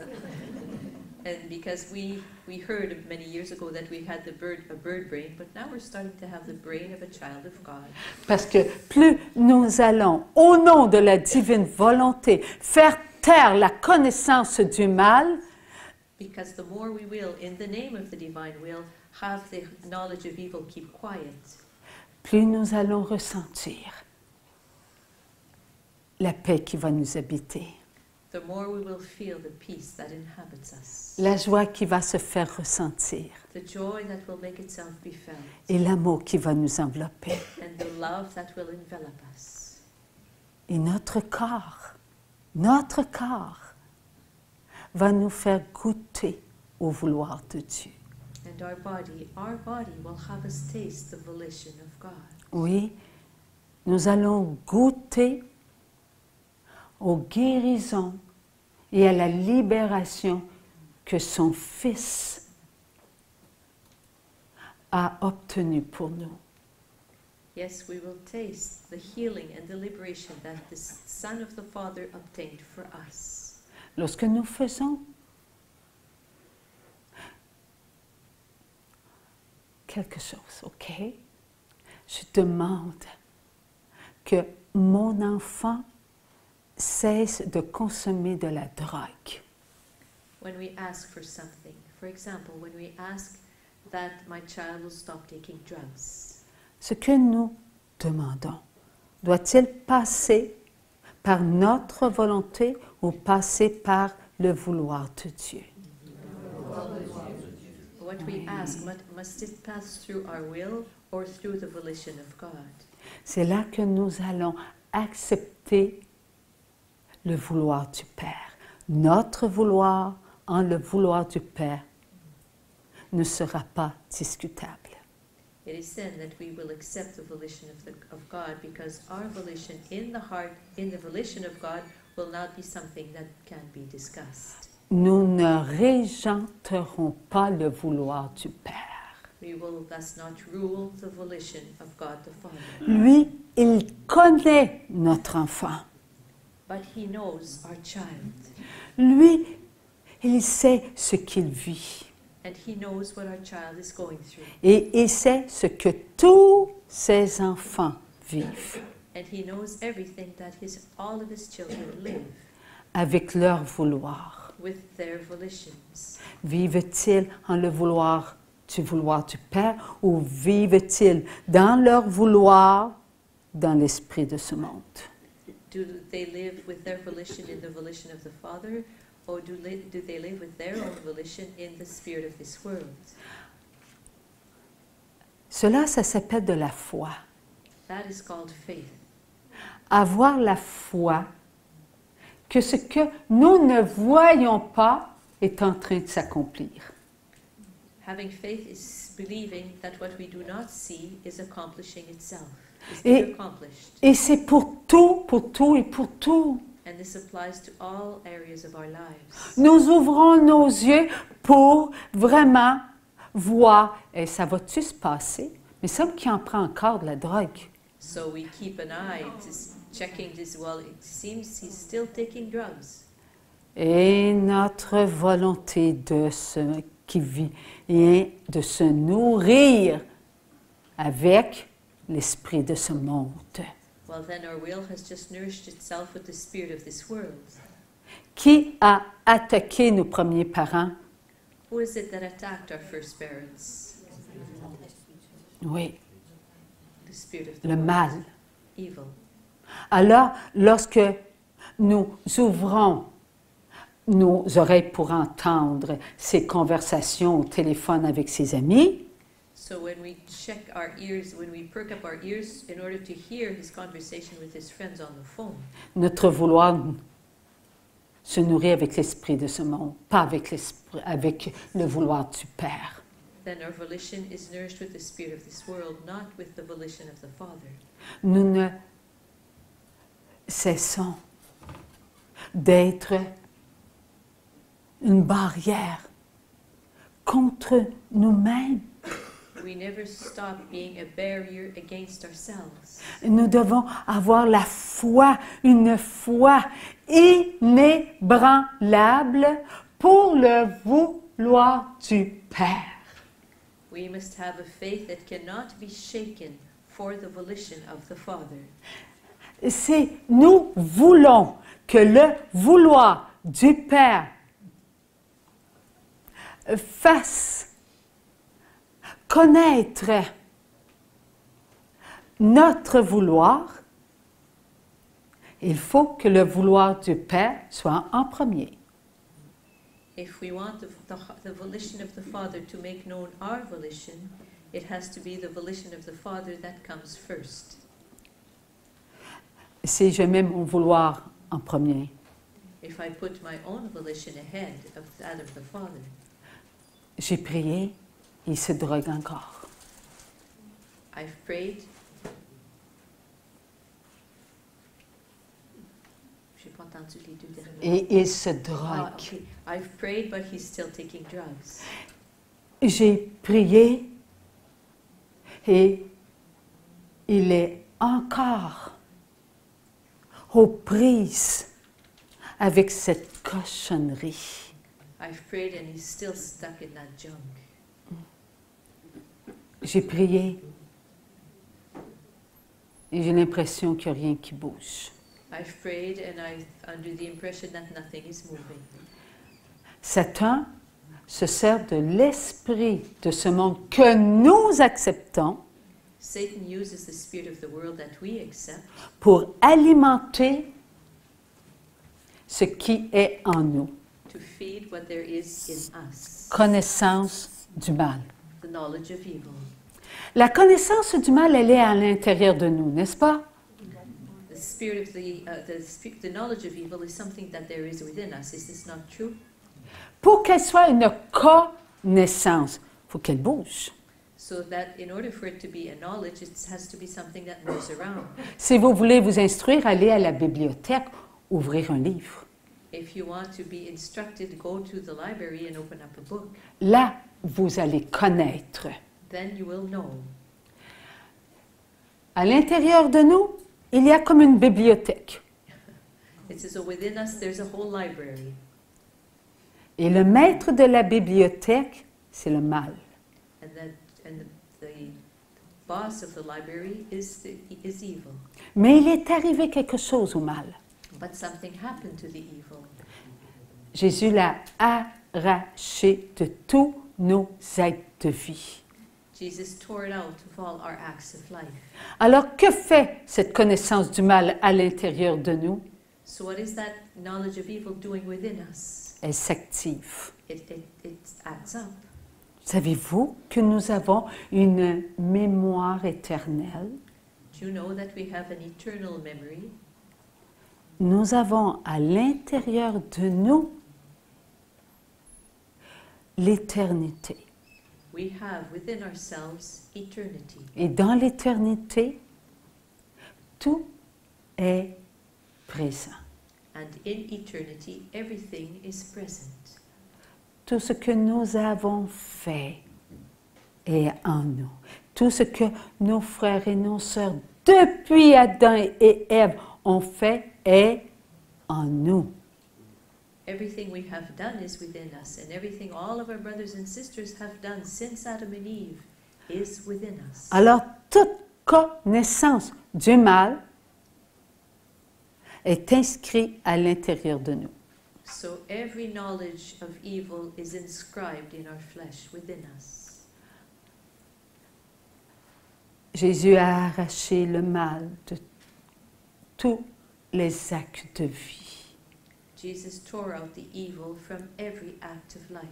B: And because we heard many years ago that we had a bird brain, but now we're starting to have the brain of a child of God.
A: Parce que plus nous allons, au nom de la divine volonté, faire taire la connaissance du mal,
B: Because the more we will, in the name of the divine will, have the knowledge of evil keep quiet,
A: plus nous allons ressentir la paix qui va nous habiter,
B: the more we will feel the peace that inhabits us,
A: la joie qui va se faire ressentir
B: the joy that will make itself be felt,
A: et l'amour qui va nous envelopper.
B: and the love that will envelop us.
A: Et notre corps va nous faire goûter au vouloir de Dieu.
B: And our body will have us taste the volition of God.
A: Oui, nous allons goûter aux guérisons et à la libération que son Fils a obtenu pour nous.
B: Yes, we will taste the healing and the liberation that the Son of the Father obtained for us.
A: Lorsque nous faisons quelque chose, ok? Je demande que mon enfant cesse de consommer de la drogue.
B: When we ask for something, for example, when we ask that my child will stop taking drugs,
A: Ce que nous demandons, doit-il passer par notre volonté ou passer par le vouloir de Dieu?
B: what we ask, must it pass through our will or through the volition of God?
A: C'est là que nous allons accepter le vouloir du Père. Notre vouloir en le vouloir du Père ne sera pas discutable.
B: It is then that we will accept the volition of God, because our volition in the heart, in the volition of God, will not be something that can be discussed.
A: Nous ne régenterons pas le vouloir du Père.
B: We will thus not rule the volition of God the Father.
A: Lui, il connaît notre enfant.
B: but He knows our child.
A: Lui, il sait ce qu'il vit.
B: And He knows what our child is going through.
A: Et il sait ce que tous ses enfants vivent
B: And He knows everything that all of His children live
A: avec leur vouloir.
B: with their volitions.
A: Vivent-ils en le vouloir du Père ou vivent-ils dans leur vouloir dans l'esprit de ce monde?
B: Do they live with their volition in the volition of the Father, or do they live with their own volition in the spirit of this world?
A: Cela, ça s'appelle de la foi.
B: That is called faith.
A: Avoir la foi que ce que nous ne voyons pas est en train de s'accomplir.
B: Having faith is believing that what we do not see is accomplishing itself, is
A: Et-
B: being accomplished.
A: Et c'est pour tout et pour tout.
B: And this applies to all areas of our lives.
A: Nous ouvrons nos yeux pour vraiment voir, et ça va-tu se passer? Mais ça qui en prend encore de la drogue.
B: So we keep an eye to checking this. Well, it seems he's still taking drugs.
A: Et notre volonté de ce qui vit et de se nourrir avec l'esprit de ce monde.
B: Well, then our will has just nourished itself with the spirit of this world.
A: Qui a attaqué nos premiers parents?
B: Who is it that attacked our first parents?
A: Oui,
B: The spirit of the
A: le
B: world.
A: mal.
B: Evil.
A: Alors, lorsque nous ouvrons nos oreilles pour entendre ces conversations au téléphone avec ses amis,
B: So when we check our ears, when we perk up our ears in order to hear his conversation with his friends on the phone,
A: notre vouloir se nourrit avec l'esprit de ce monde, pas avec avec le vouloir du Père.
B: then our volition is nourished with the spirit of this world, not with the volition of the Father.
A: Nous ne cessons d'être une barrière contre nous-mêmes.
B: We never stop being a barrier against ourselves.
A: Nous devons avoir la foi, une foi inébranlable pour le vouloir du Père.
B: We must have a faith that cannot be shaken for the volition of the Father.
A: C'est nous voulons que le vouloir du Père fasse connaître notre vouloir. Il faut que le vouloir du Père soit en premier.
B: If we want the volition of the Father to make known our volition, it has to be the volition of the Father that comes first.
A: Si je mets mon vouloir en premier,
B: If I put my own volition ahead of that of the Father,
A: j'ai prié, il se drogue encore.
B: I've prayed. J'ai pas entendu les deux derniers.
A: Et il se
B: Ah,
A: drogue.
B: okay. I've prayed, but he's still taking drugs.
A: J'ai prié et il est encore aux prises avec cette cochonnerie.
B: I've prayed, and he's still stuck in that junk.
A: J'ai prié et j'ai l'impression qu'il n'y a rien qui bouge.
B: I've prayed, and I'm under the impression that nothing is moving.
A: Satan se sert de l'esprit de ce monde que nous acceptons
B: Satan uses the spirit of the world that we accept
A: pour alimenter ce qui est en nous.
B: to feed what there is in us,
A: Connaissance du mal.
B: the knowledge of evil.
A: La connaissance du mal, elle est à l'intérieur de nous, n'est-ce pas?
B: The spirit of the knowledge of evil is something that there is within us. Is this not true?
A: Pour qu'elle soit une connaissance, il faut qu'elle bouge.
B: So that in order for it to be a knowledge, it has to be something that moves around.
A: Si vous voulez vous instruire, allez à la bibliothèque, ouvrir un livre.
B: If you want to be instructed, go to the library and open up a book.
A: Là, vous allez connaître.
B: Then you will know.
A: À l'intérieur de nous, il y a comme une bibliothèque.
B: It's as though within us there's a whole library.
A: Et le maître de la bibliothèque, c'est le mal.
B: And the boss of the library is evil.
A: Mais il est arrivé quelque chose au mal.
B: But something happened to the evil.
A: Jésus l'a arraché de tous nos actes de vie.
B: Jesus tore it out of all our acts of life.
A: Alors, que fait cette connaissance du mal à l'intérieur de nous?
B: So what is that knowledge of evil doing within us?
A: Elle s'active.
B: It acts up.
A: Savez-vous que nous avons une mémoire éternelle?
B: Do you know that we have an eternal memory?
A: Nous avons à l'intérieur de nous l'éternité.
B: We have within ourselves eternity.
A: Et dans l'éternité, tout est présent.
B: And in eternity, everything is present.
A: Tout ce que nous avons fait est en nous. Tout ce que nos frères et nos sœurs, depuis Adam et Ève, ont fait est en nous.
B: Everything we have done is within us, and everything all of our brothers and sisters have done since Adam and Eve is within us.
A: Alors, toute connaissance du mal est inscrite à l'intérieur de nous.
B: So every knowledge of evil is inscribed in our flesh within us.
A: Jésus a arraché le mal de tous les actes de vie.
B: Jesus tore out the evil from every act of life.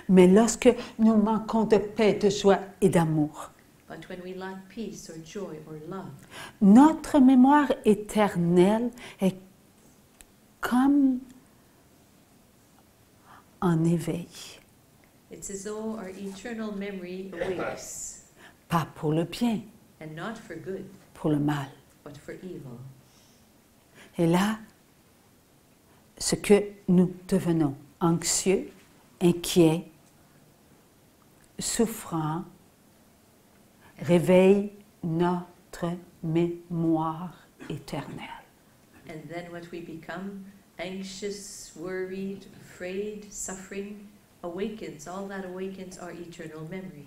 A: Mais lorsque nous manquons de paix, de joie et d'amour,
B: But when we lack peace or joy or love,
A: notre mémoire éternelle est comme en éveil.
B: it's as though our eternal memory awakes,
A: Pas pour le bien,
B: and not for good,
A: pour le mal.
B: but for evil.
A: Et là, ce que nous devenons anxieux, inquiets, souffrants, réveille notre mémoire éternelle.
B: And then what we become, anxious, worried, afraid, suffering, awakens, all that awakens our eternal memory.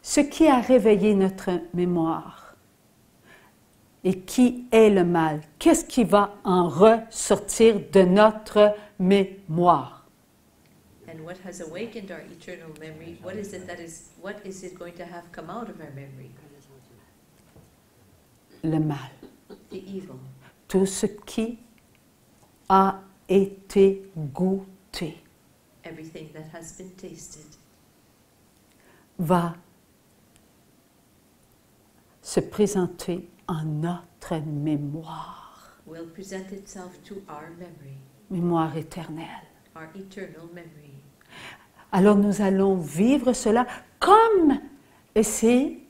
A: Ce qui a réveillé notre mémoire et qui est le mal, qu'est-ce qui va en ressortir de notre mémoire?
B: And what has awakened our eternal memory, what is it going to have come out of our memory?
A: Le mal.
B: The evil.
A: Tout ce qui a été goûté
B: Everything that has been tasted
A: va se présenter en notre mémoire,
B: will present itself to our memory,
A: mémoire éternelle.
B: our eternal memory.
A: Alors nous allons vivre cela comme si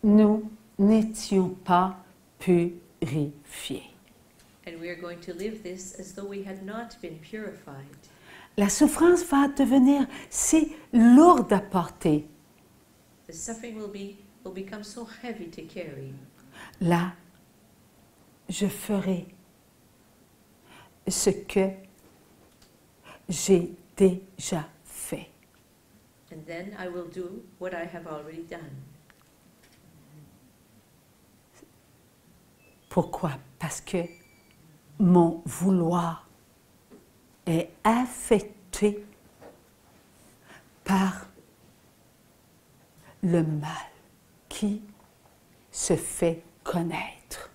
A: nous n'étions pas purifiés.
B: And we are going to live this as though we had not been purified.
A: La souffrance va devenir si lourde à porter.
B: The suffering will become so heavy to carry.
A: Là, je ferai ce que j'ai déjà fait.
B: And then I will do what I have already done.
A: Pourquoi? Parce que mon vouloir est affecté par le mal qui se fait connaître.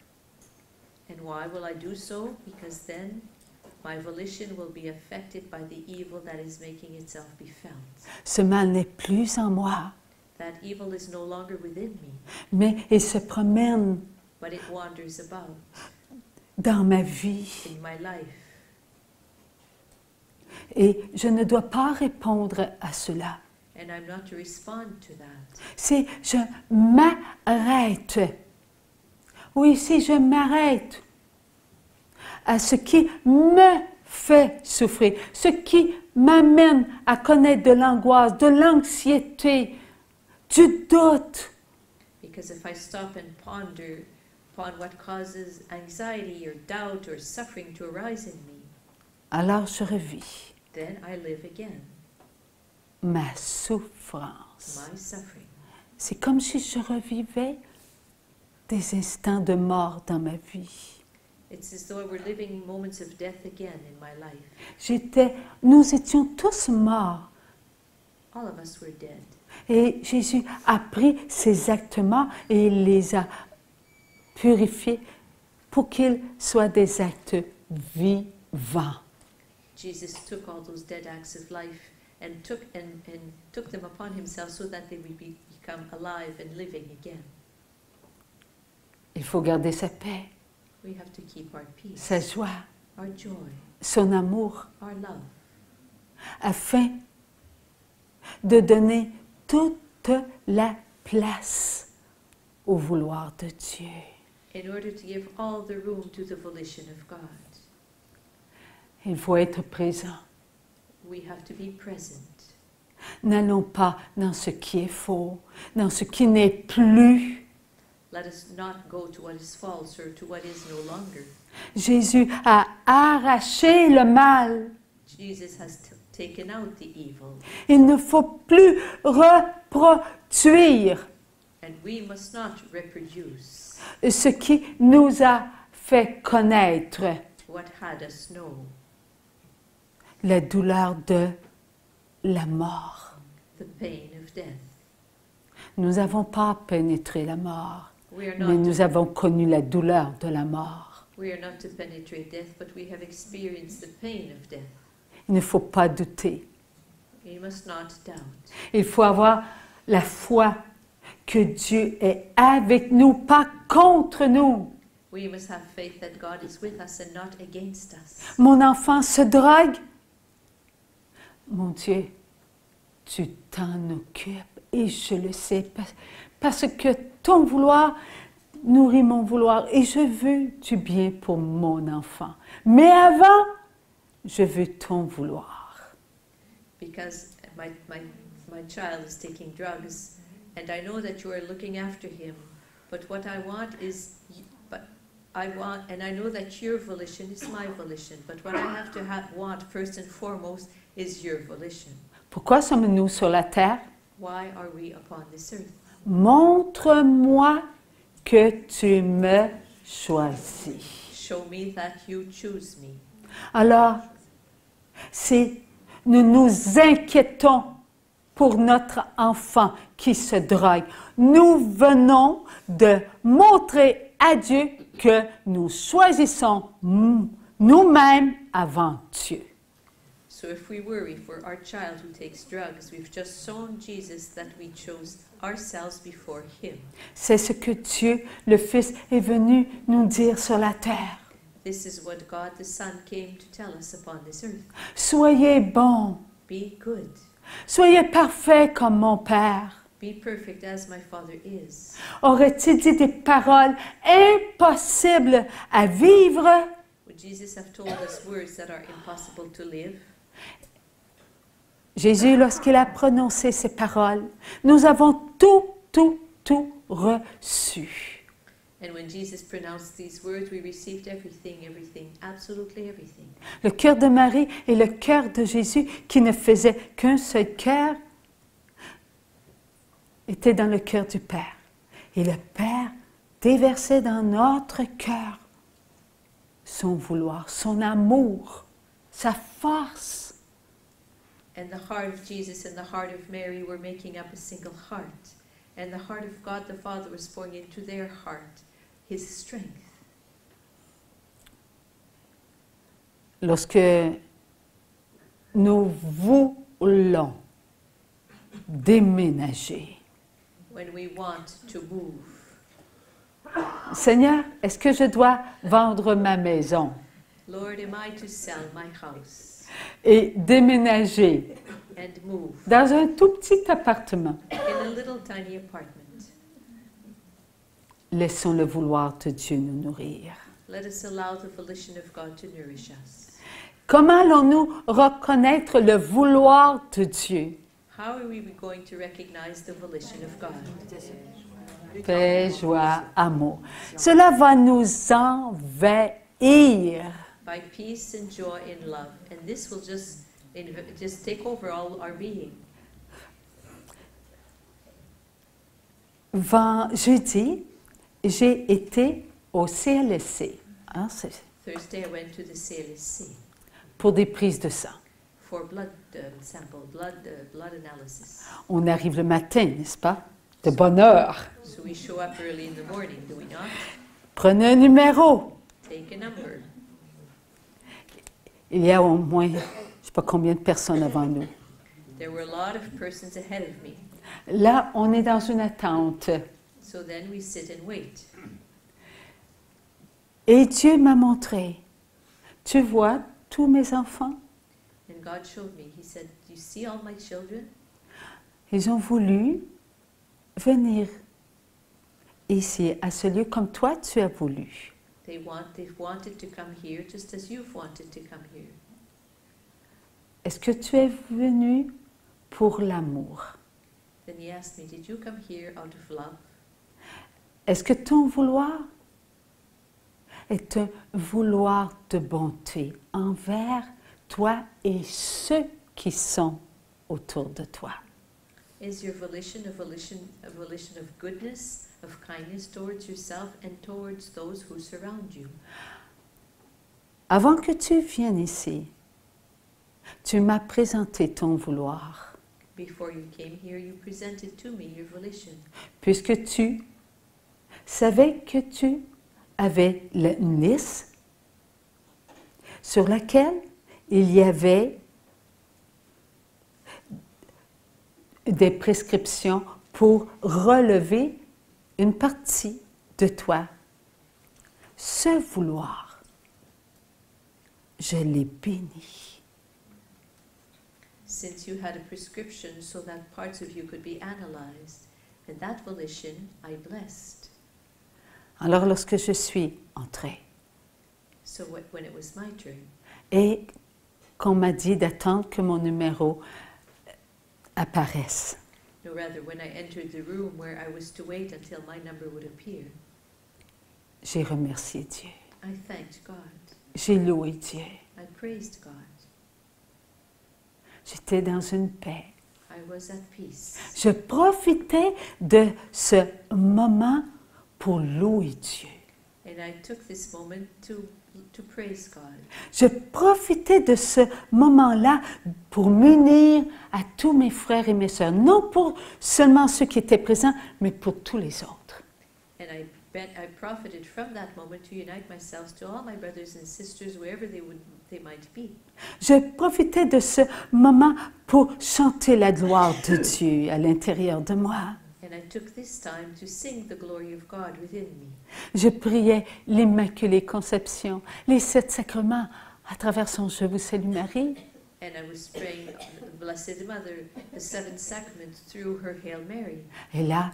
B: And why will I do so? Because then my volition will be affected by the evil that is making itself be felt.
A: Ce mal n'est plus en moi,
B: That evil is no longer within me,
A: mais il se promène
B: but it wanders about
A: dans ma vie.
B: in my life.
A: Et je ne dois pas répondre à cela.
B: And I'm not to respond to that.
A: Si je m'arrête, oui, si je m'arrête à ce qui me fait souffrir, ce qui m'amène à connaître de l'angoisse, de l'anxiété, du doute,
B: Because if I stop and ponder upon what causes anxiety or doubt or suffering to arise in me,
A: alors je revis
B: then I live again
A: ma souffrance.
B: my suffering.
A: C'est comme si je revivais des instants de mort dans ma vie.
B: It's as though I were living moments of death again in my life.
A: Nous étions tous morts.
B: All of us were dead.
A: Et Jésus a pris ces actes morts et il les a purifiés pour qu'ils soient des actes vivants.
B: Jesus took all those dead acts of life and took them upon himself so that they would become alive and living again.
A: Il faut garder sa paix,
B: We have to keep our peace,
A: sa joie,
B: our joy,
A: son amour,
B: our love,
A: afin de donner toute la place au vouloir de Dieu.
B: in order to give all the room to the volition of God.
A: Il faut être présent.
B: We have to be present.
A: N'allons pas dans ce qui est faux, dans ce qui n'est plus.
B: Let us not go to what is false or to what is no longer.
A: Jésus a arraché le mal.
B: Jesus has taken out the evil,
A: Il ne faut plus reproduire
B: and we must not reproduce
A: ce qui nous a fait connaître
B: what had us know
A: la douleur de la mort.
B: the pain of death.
A: Nous n'avons pas pénétré la mort,
B: We are
A: mais
B: not
A: nous avons connu la douleur de la mort.
B: We are not to penetrate death, but we have experienced the pain of death.
A: Il ne faut pas douter.
B: We must not doubt.
A: Il faut avoir la foi que Dieu est avec nous, pas contre nous.
B: We must have faith that God is with us and not against us.
A: Mon enfant se drogue. Mon Dieu, tu t'en occupes et je le sais parce que ton vouloir nourrit mon vouloir et je veux du bien pour mon enfant. Mais avant, je veux ton vouloir.
B: Because my child is taking drugs, and I know that you are looking after him, but what I want is, and I know that your volition is my volition, but what I have to want first and foremost is your volition.
A: Pourquoi sommes-nous sur la terre?
B: Why are we upon this earth?
A: Montre-moi que tu me choisis.
B: Show me that you choose me.
A: Alors, nous nous inquiétons pour notre enfant qui se drogue. Nous venons de montrer à Dieu que nous choisissons nous-mêmes avant Dieu.
B: So if we worry for our child who takes drugs, we've just shown Jesus that we chose ourselves before him.
A: C'est ce que Dieu, le Fils, est venu nous dire sur la terre.
B: This is what God the Son came to tell us upon this earth.
A: Soyez bons,
B: Be good.
A: soyez parfaits comme mon Père.
B: Be perfect as my Father is.
A: Aurait-il dit des paroles impossibles à vivre?
B: Would Jesus have told us words that are impossible to live?
A: Jésus, lorsqu'il a prononcé ces paroles, nous avons tout reçu.
B: And when Jesus pronounced these words, we received everything, absolutely everything.
A: Le cœur de Marie et le cœur de Jésus, qui ne faisait qu'un seul cœur, était dans le cœur du Père. Et le Père déversait dans notre cœur son vouloir, son amour, sa force.
B: And the heart of Jesus and the heart of Mary were making up a single heart. And the heart of God the Father was pouring into their heart his strength.
A: Lorsque nous voulons déménager,
B: When we want to move,
A: Seigneur, est-ce que je dois vendre ma maison
B: Lord, am I to sell my house
A: et déménager
B: and move
A: dans un tout petit appartement?
B: in a little tiny apartment?
A: Laissons le vouloir de Dieu nous nourrir.
B: Let us allow the volition of God to nourish us.
A: Comment allons-nous reconnaître le vouloir de Dieu?
B: How are we going to recognize the volition of God?
A: paix, joie, amour. Cela va nous envahir.
B: By peace and joy and love. And this will just take over all our being.
A: Jeudi, j'ai été au CLSC. Hein,
B: Thursday, I went to the CLSC
A: pour des prises de sang.
B: for blood sample, blood analysis.
A: On arrive le matin, n'est-ce pas? De bonne heure.
B: So we show up early in the morning, do we not?
A: Prenez un numéro.
B: Take a number.
A: Il y a au moins, je ne sais pas combien de personnes avant nous.
B: There were a lot of persons ahead of me.
A: Là, on est dans une attente.
B: So then we sit and wait.
A: Et Dieu m'a montré, tu vois tous mes enfants,
B: And God showed me. He said, "Do you see all my children?
A: ils ont voulu venir ici, à ce lieu, comme toi tu as voulu.
B: They've wanted to come here just as you've wanted to come here.
A: Est-ce que tu es venu pour l'amour?
B: Then he asked me, did you come here out of love?
A: Est-ce que ton vouloir est un vouloir de bonté envers toi et ceux qui sont autour de toi?
B: Is your volition a volition of goodness, of kindness towards yourself and towards those who surround you?
A: Avant que tu viennes ici, tu m'as présenté ton vouloir,
B: Before you came here, you presented to me your volition,
A: puisque tu savais que tu avais une liste sur laquelle il y avait des prescriptions pour relever une partie de toi. Ce vouloir, je l'ai béni.
B: since you had a prescription so that parts of you could be analyzed, and that volition I blessed.
A: Alors lorsque je suis entrée
B: So when it was my turn,
A: et qu'on m'a dit d'attendre que mon numéro apparaisse,
B: no, rather when I entered the room where I was to wait until my number would appear,
A: j'ai remercié Dieu.
B: I thanked God.
A: J'ai loué Dieu.
B: I praised God.
A: J'étais dans une paix.
B: I was at peace.
A: Je profitais de ce moment pour louer Dieu.
B: And I took this moment to praise God.
A: Je profitais de ce moment-là pour m'unir à tous mes frères et mes sœurs, non pour seulement ceux qui étaient présents, mais pour tous les autres.
B: And I profited from that moment to unite myself to all my brothers and sisters wherever they might be.
A: Je profitais de ce moment pour chanter la gloire de Dieu à l'intérieur de moi.
B: And I took this time to sing the glory of God within me.
A: Je priais l'Immaculée Conception, les 7 sacrements à travers son Je vous salue Marie.
B: And I was praying the Blessed Mother, the seven sacraments through her Hail Mary.
A: Et là,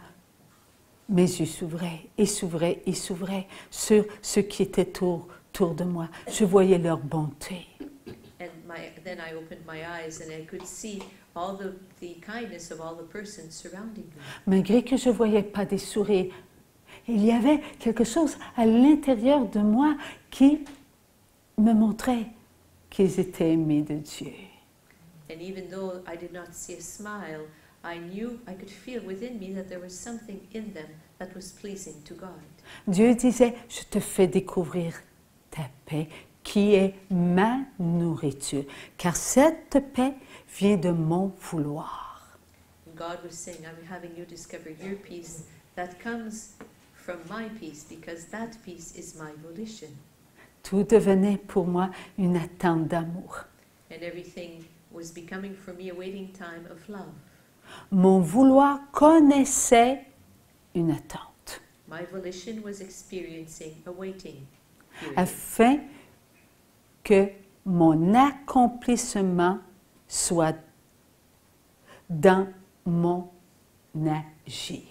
A: mes yeux s'ouvraient et s'ouvraient et s'ouvraient sur ceux qui étaient autour de moi. Je voyais leur bonté.
B: And then I opened my eyes and I could see all the kindness of all the persons surrounding me.
A: Malgré que je ne voyais pas des sourires, il y avait quelque chose à l'intérieur de moi qui me montrait qu'ils étaient aimés de Dieu.
B: And even though I did not see a smile, I could feel within me that there was something in them that was pleasing to God.
A: Dieu disait, je te fais découvrir ta paix qui est ma nourriture, car cette paix vient de mon vouloir.
B: And God was saying, I'm having you discover your peace that comes from my peace, because that peace is my volition.
A: Tout devenait pour moi une attente d'amour.
B: And everything was becoming for me a waiting time of love.
A: Mon vouloir connaissait une attente,
B: My volition was experiencing a waiting period,
A: afin que mon accomplissement soit dans mon agir.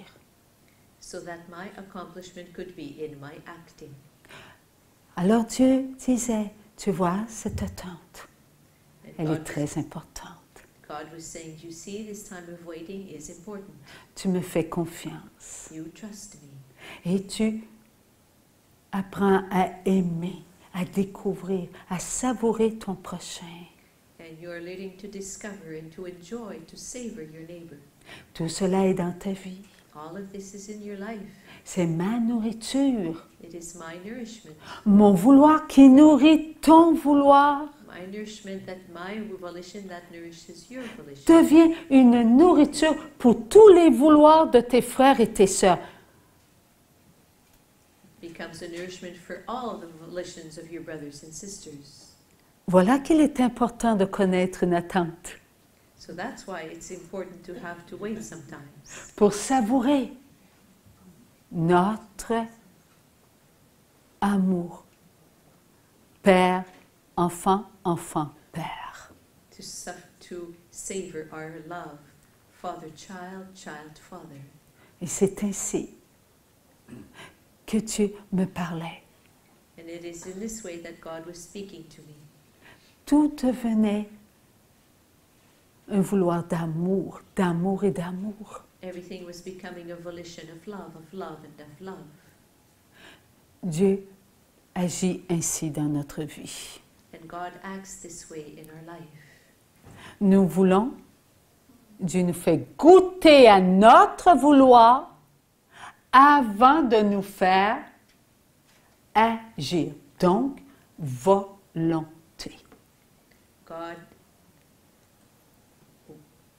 B: so that my accomplishment could be in my acting.
A: Alors Dieu disait, tu vois, cette attente,
B: And
A: elle est
B: God,
A: très importante.
B: God was saying, you see, this time of waiting is important.
A: Tu me fais confiance.
B: You trust me.
A: Et tu apprends à aimer, à découvrir, à savourer ton prochain.
B: And you are learning to discover and to enjoy, to savor your neighbor.
A: Tout cela est dans ta vie.
B: All of this is in your life.
A: C'est ma nourriture.
B: It is my nourishment.
A: Mon vouloir qui nourrit ton vouloir
B: My nourishment, that my volition that nourishes your volition.
A: devient une nourriture pour tous les vouloirs de tes frères et tes sœurs.
B: Becomes a nourishment for all the volitions of your brothers and sisters.
A: Voilà qu'il est important de connaître une attente
B: So that's why it's important to have to wait sometimes.
A: pour savourer notre amour. Père, enfant, enfant, père.
B: To savor our love. Father, child, child, father.
A: Et c'est ainsi que Dieu me parlait.
B: And it is in this way that God was speaking to me.
A: Tout devenait un vouloir d'amour, d'amour et d'amour.
B: Everything was becoming a volition of love and of love.
A: Dieu agit ainsi dans notre vie.
B: And God acts this way in our life.
A: Nous voulons, Dieu nous fait goûter à notre vouloir avant de nous faire agir. Donc, volonté.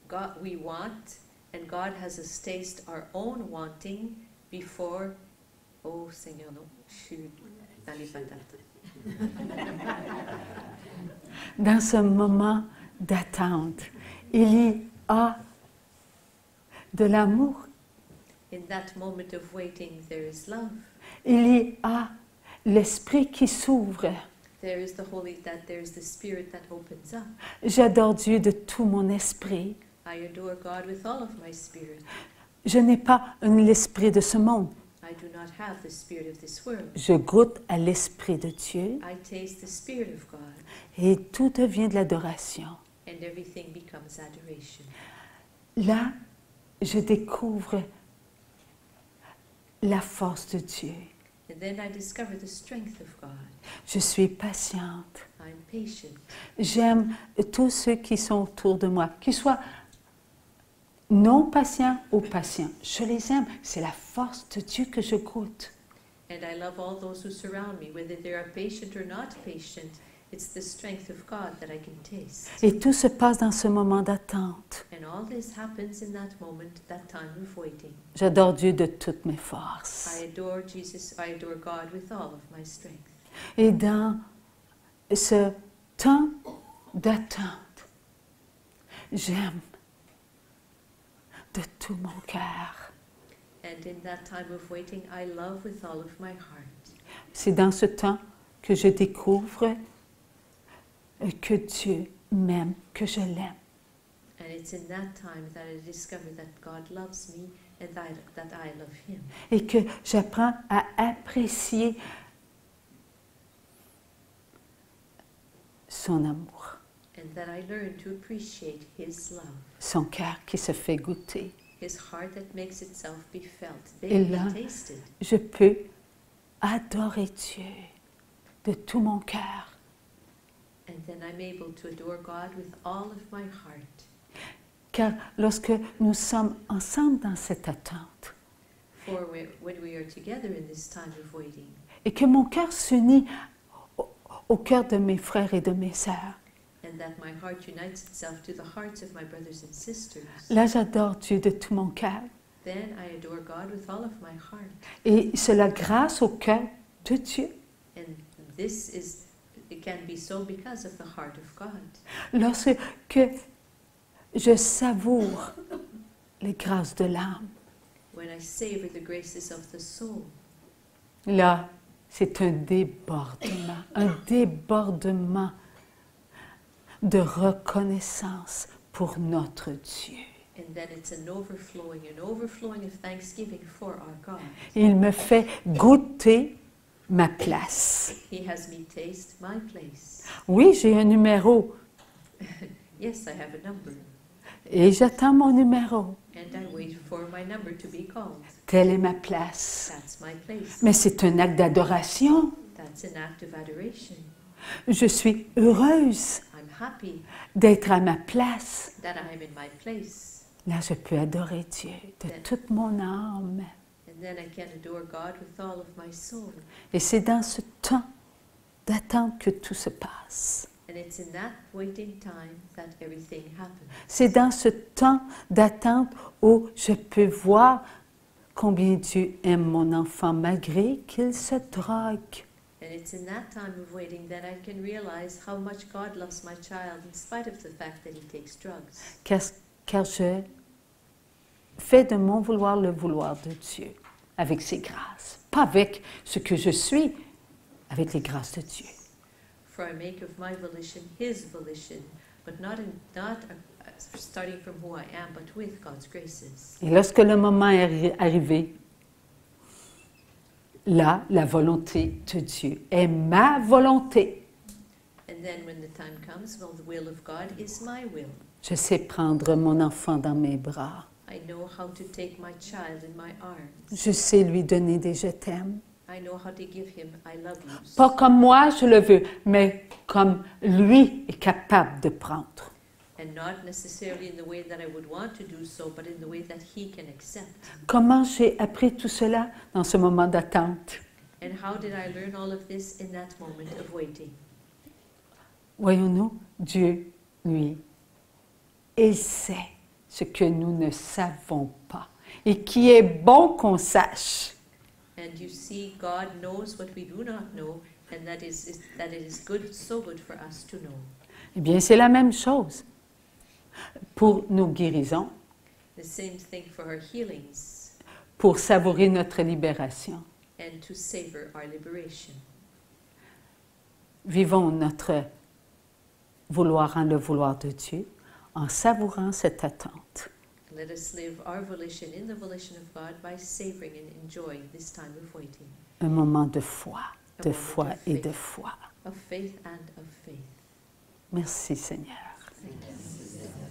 B: God, we want, and God has us taste our own wanting before. Oh Seigneur, non, je suis dans les patates.
A: Dans ce moment d'attente, il y a de l'amour,
B: In that moment of waiting, there is love.
A: il y a l'esprit qui s'ouvre.
B: There is the Spirit that opens up.
A: J'adore Dieu de tout mon esprit.
B: I adore God with all of my spirit.
A: Je n'ai pas l'esprit de ce monde.
B: I do not have the spirit of this world.
A: Je goûte à l'esprit de Dieu
B: I taste the Spirit of God,
A: et tout devient de l'adoration.
B: and everything becomes adoration.
A: Là, je découvre la force de Dieu.
B: And then I discover the strength of God.
A: Je suis patiente.
B: I'm patient.
A: J'aime tous ceux qui sont autour de moi, qu'ils soient non patients ou patients. Je les aime. C'est la force de Dieu que je goûte.
B: And I love all those who surround me, whether they are patient or not patient. It's the strength of God that I can taste.
A: Et tout se passe dans ce moment d'attente.
B: And all this happens in that moment, that time of waiting.
A: J'adore Dieu de toutes mes forces.
B: I adore Jesus, I adore God with all of my strength.
A: Et dans ce temps d'attente, j'aime de tout mon cœur.
B: And in that time of waiting, I love with all of my heart.
A: C'est dans ce temps que je découvre que Dieu m'aime, que je l'aime.
B: And it's in that time that I discover that God loves me and that I love Him.
A: Et que j'apprends à apprécier son amour,
B: And that I learn to appreciate His love.
A: son cœur qui se fait goûter.
B: His heart that makes itself be felt,
A: Et
B: be
A: là,
B: tasted.
A: je peux adorer Dieu de tout mon cœur.
B: And then I'm able to adore God with all of my heart.
A: Car lorsque nous sommes ensemble dans cette attente,
B: For when we are together in this time of waiting,
A: et que mon cœur s'unit au cœur de mes frères et de mes sœurs,
B: and that my heart unites itself to the hearts of my brothers and sisters,
A: là j'adore Dieu de tout mon cœur.
B: then I adore God with all of my heart.
A: Et cela grâce au cœur de Dieu.
B: And this is, it can be so because of the heart of God.
A: Lorsque je savoure les grâces de l'âme,
B: When I savor the graces of the soul,
A: là c'est un débordement de reconnaissance pour notre Dieu.
B: and then it's an overflowing of thanksgiving for our God.
A: Il me fait goûter ma place.
B: He has me taste my place.
A: Oui, j'ai un numéro,
B: Yes, I have a number,
A: Et j'attends mon numéro.
B: And I wait for my number to be called.
A: Telle est ma place.
B: That's my place.
A: Mais c'est un acte d'adoration.
B: That's an act of adoration.
A: Je suis heureuse
B: I'm happy
A: d'être à ma place.
B: that I'm in my place.
A: Là, je peux adorer Dieu de toute mon âme.
B: And then I can adore God with all of my soul.
A: Et c'est dans ce temps d'attente que tout se passe.
B: And it's in that waiting time that everything happens.
A: C'est dans ce temps d'attente où je peux voir combien Dieu aime mon enfant malgré qu'il se drogue.
B: And it's in that time of waiting that I can realize how much God loves my child in spite of the fact that he takes drugs.
A: Car je fais de mon vouloir le vouloir de Dieu, avec ses grâces. Pas avec ce que je suis, avec les grâces de Dieu.
B: For I make of my volition his volition, but not starting from who I am, but with God's graces.
A: Et lorsque le moment est arrivé, là, la volonté de Dieu est ma volonté.
B: And then when the time comes, well, the will of God is my will.
A: Je sais prendre mon enfant dans mes bras.
B: I know how to take my child in my arms.
A: Je sais lui donner des je t'aime.
B: I know how to give him I love you.
A: Pas comme moi je le veux, mais comme lui est capable de prendre.
B: And not necessarily in the way that I would want to do so, but in the way that he can accept.
A: Comment j'ai appris tout cela dans ce moment d'attente?
B: And how did I learn all of this in that moment of waiting?
A: Voyons-nous, Dieu, lui, il sait ce que nous ne savons pas et qui est bon qu'on sache.
B: And you see, God knows what we do not know, and that it is good, so good for us to know.
A: Eh bien, c'est la même chose pour nos guérisons,
B: The same thing for our healings
A: pour savourer notre libération.
B: and to savor our liberation.
A: Vivons notre vouloir en le vouloir de Dieu en savourant cette attente.
B: Let us live our volition in the volition of God by savoring and enjoying this time of waiting,
A: Un moment de foi
B: moment de
A: et
B: faith.
A: de foi.
B: of faith and of faith.
A: Merci Seigneur.
B: Thank you.